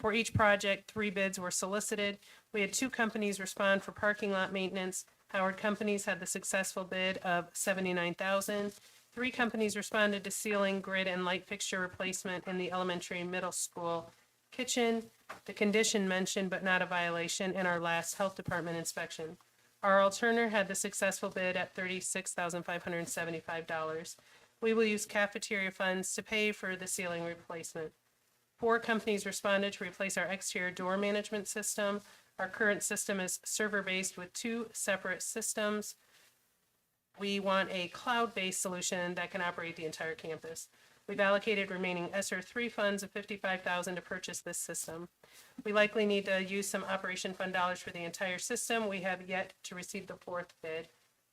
For each project, 3 bids were solicited. We had 2 companies respond for parking lot maintenance. Howard Companies had the successful bid of $79,000. 3 companies responded to ceiling, grid, and light fixture replacement in the elementary and middle school kitchen, the condition mentioned but not a violation in our last health department inspection. R.L. Turner had the successful bid at $36,575. We will use cafeteria funds to pay for the ceiling replacement. 4 companies responded to replace our exterior door management system. Our current system is server-based with 2 separate systems. We want a cloud-based solution that can operate the entire campus. We've allocated remaining ESSER 3 funds of $55,000 to purchase this system. We likely need to use some operation fund dollars for the entire system. We have yet to receive the 4th bid.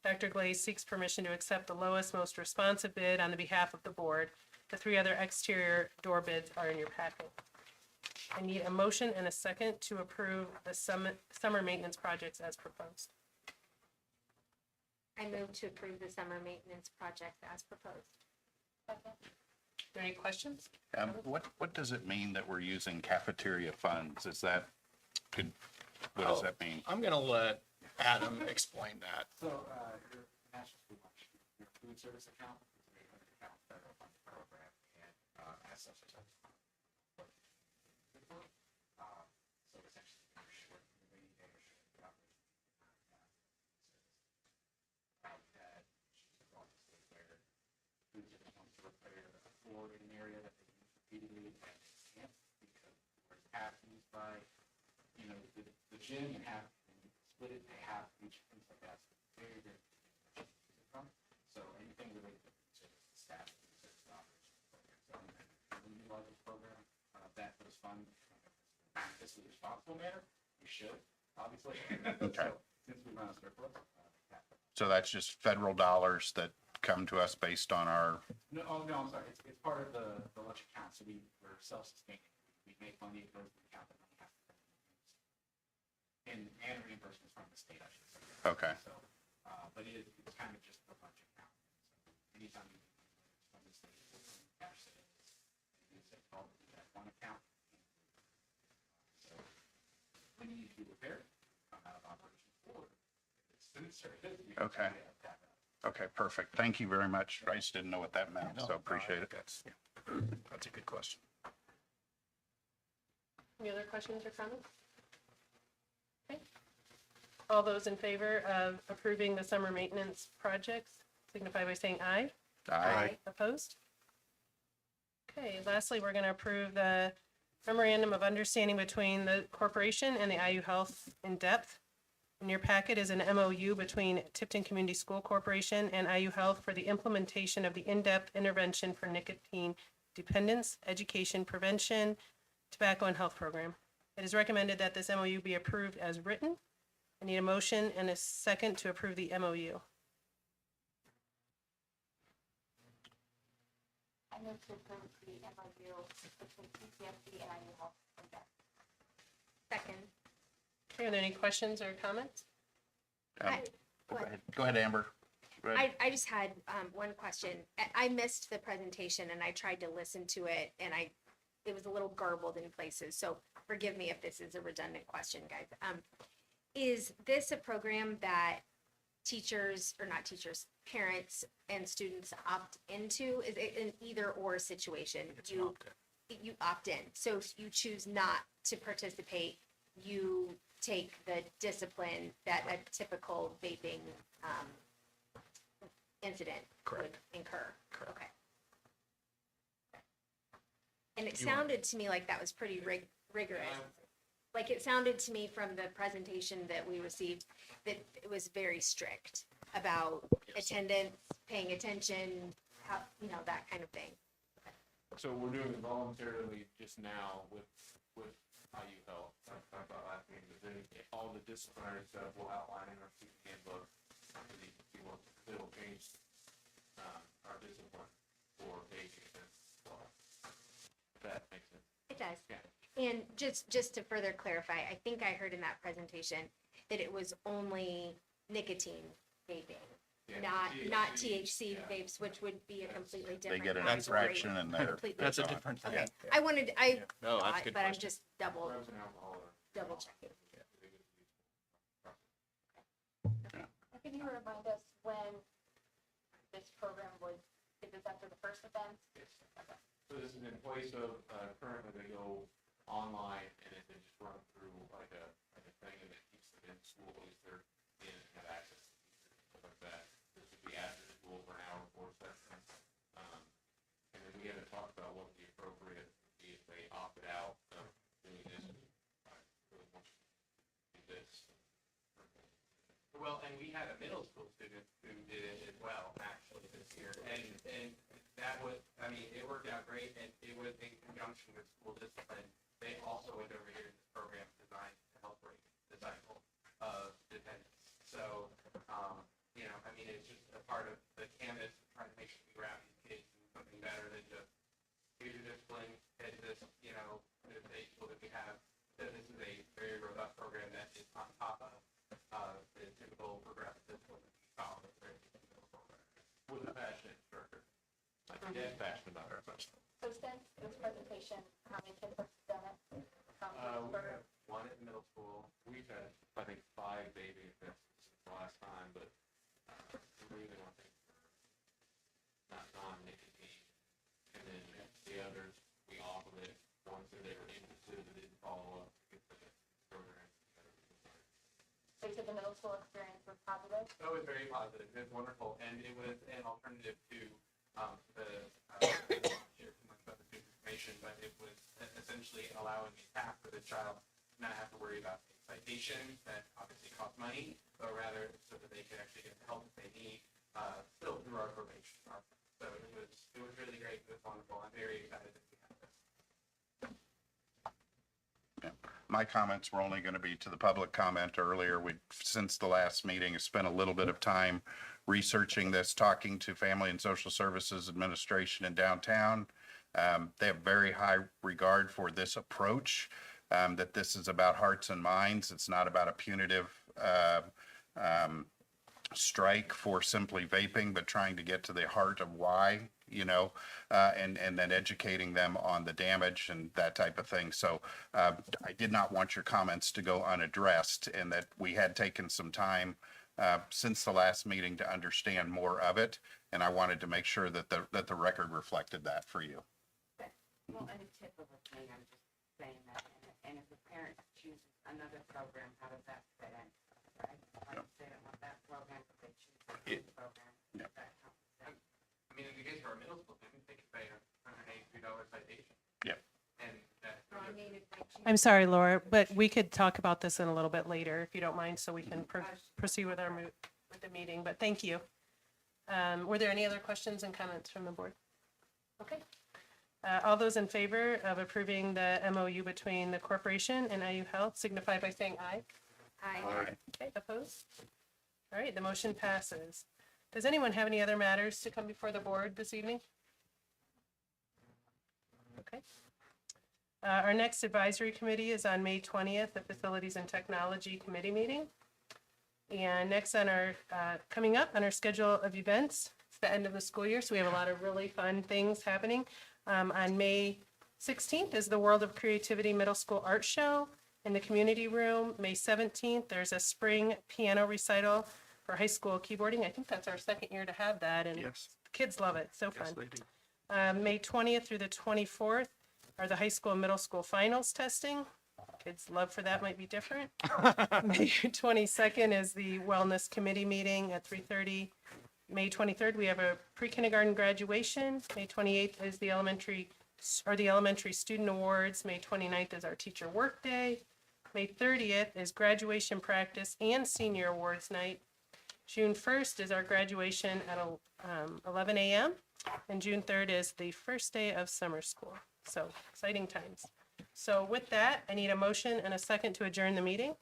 Dr. Glaze seeks permission to accept the lowest, most responsive bid on the behalf of the board. The 3 other exterior door bids are in your packet. I need a motion and a second to approve the summer maintenance projects as proposed. I move to approve the summer maintenance project as proposed. Are there any questions? What does it mean that we're using cafeteria funds? Is that, what does that mean? I'm gonna let Adam explain that. So, your national school lunch, your food service account, is an 800 account federal funded program, and, as such, it's a. So essentially, you're short, you're short, that she's obviously where food service wants to repair a floor in an area that they use repeatedly and they can't because where it's half used by, the gym and half split it, they have each things like that. So very, very from. So anything related to the staff, the operations program. So when you utilize this program, that those funds in a fiscally responsible manner, we should, obviously. Okay. So, since we run a surplus, So that's just federal dollars that come to us based on our, no, I'm sorry. It's part of the lunch account, so we're self-sustaining. we make money, it goes to the account that money has to go. And reimbursements from the state, I should say. Okay. So, but it's kind of just a bunch of account. So anytime you get money from the state, we'll cash it. It's all that one account. So when you need to be repaired, come out of operation forward. If it's food service. Okay. Okay, perfect. Thank you very much. I just didn't know what that meant, so appreciate it. That's a good question. Any other questions or comments? Okay. All those in favor of approving the summer maintenance projects signify by saying aye. Aye. Opposed? Okay, lastly, we're going to approve the memorandum of understanding between the corporation and the IU Health in depth. In your packet is an MOU between Tipton Community School Corporation and IU Health for the implementation of the in-depth intervention for nicotine dependence, education prevention, tobacco and health program. It is recommended that this MOU be approved as written. I need a motion and a second to approve the MOU. I move to approve the MOU between PCFD and IU Health. Second. Okay, are there any questions or comments? Go ahead, Amber. Go ahead. I just had one question. I missed the presentation and I tried to listen to it and it was a little garbled in places. So forgive me if this is a redundant question, guys. Is this a program that teachers, or not teachers, parents and students opt into? Is it an either or situation? You opt in. So if you choose not to participate, you take the discipline that a typical vaping incident would incur. Correct. Okay. And it sounded to me like that was pretty rigorous. Like it sounded to me from the presentation that we received that it was very strict about attendance, paying attention, how, that kind of thing. So we're doing it voluntarily just now with IU Health. I talked about last meeting, but then all the disciplinary stuff will outline in our student handbook. It'll change our discipline for vaping and stuff. If that makes sense. It does. Yeah. And just to further clarify, I think I heard in that presentation that it was only nicotine vaping, Yeah, not THC yeah. vapes, which would be a completely They different. get an category. infraction and they're. Completely That's a gone. different thing. Okay, I wanted, I No, that's a thought, good but I'm question. just double Drugs and alcohol are. checking. Can you remind us when this program was, is this after the first event? So this is in place of, currently they go online and then they just run through like a thing and it keeps them in school, at least they're in and have access to teachers and stuff like that. This would be after school for an hour before session. And then we haven't talked about what the appropriate would be if they opted out of doing this. I really want you to do this. Well, and we had a middle school student who did it as well, actually, this year. And that was, I mean, it worked out great, and it was in conjunction with school discipline. They also went over here to this program designed to help break the cycle of dependence. So, I mean, it's just a part of the canvas, trying to make sure we wrap these kids in something better than just, here's your discipline, here's this, this age school that we have. So this is a very robust program that is on top of the typical progressive discipline that we follow with very typical program. With a passionate instructor. Like a dead passionate about it. So since this presentation, how many kids have done it? We have one at middle school. We've had, I think, 5 baby events since the last time, but we really want things for not non-nicotine. And then the others, we offered it, ones that they were interested and didn't follow up to get the program. So you said the middle school experience was positive? It was very positive. It was wonderful, and it was an alternative to share too much about the student information, but it was essentially allowing a path for the child to not have to worry about citations that obviously cost money, but rather so that they can actually get the help that they need still through our probation process. So it was really great. It was wonderful. I'm very excited that we have this. My comments were only going to be to the public comment earlier. We, since the last meeting, have spent a little bit of time researching this, talking to Family and Social Services Administration in downtown, They have very high regard for this approach, that this is about hearts and minds. It's not about a punitive strike for simply vaping, but trying to get to the heart of why, and then educating them on the damage and that type of thing. So I did not want your comments to go unaddressed, and that we had taken some time since the last meeting to understand more of it. And I wanted to make sure that the record reflected that for you. Well, and a tip of a thing, I'm just saying that, and if a parent chooses another program, how does that fit in, right? Like, if they don't want that program, but they choose another program, Yep. that counts. I mean, in the case of our middle school students, they could pay a $183 citation. Yep. And that. So I mean, if they choose. I'm sorry, Laura, but we could talk about this in a little bit later, if you don't mind, so we can proceed with with the meeting, but thank you. Were there any other questions and comments from the board? Okay. All those in favor of approving the MOU between the corporation and IU Health signify by saying aye. Aye. Okay, opposed? All right, the motion passes. Does anyone have any other matters to come before the board this evening? Okay. Our next advisory committee is on May 20th, the Facilities and Technology Committee meeting. And next on our, coming up on our schedule of events, it's the end of the school year, so we have a lot of really fun things happening. On May 16th is the World of Creativity Middle School Art Show in the community room. May 17th, there's a spring piano recital for high school keyboarding. I think that's our second year to have that, and Yes. kids love it, so Yes, fun. they do. May 20th through the 24th are the high school and middle school finals testing. Kids' love for that might be different. May 22nd is the wellness committee meeting at 3:30. May 23rd, we have a pre-kindergarten graduation. May 28th is the elementary student awards. May 29th is our teacher work day. May 30th is graduation practice and senior awards night. June 1st is our graduation at 11 a.m. And June 3rd is the first day of summer school. So exciting times. So with that, I need a motion and a second to adjourn the meeting.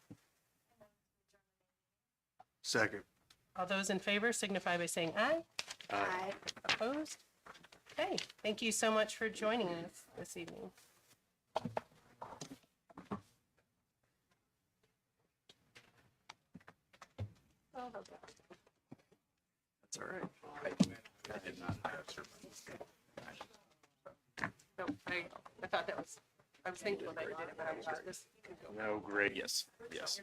Second. All those in favor signify by saying aye. Aye. Opposed? Okay, thank you so much for joining us this evening. That's all right. I did not have her. No, I thought that was, I was thinking when I did it, but I was just. No, great. Yes, yes.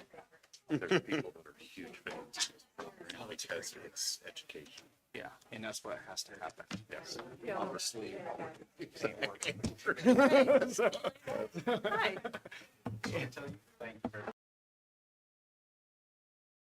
There's people that are huge fans because it's education. Yeah, and that's what has to happen. Yes. Yeah. Obviously. Hi. Can't tell you. Thank you very much.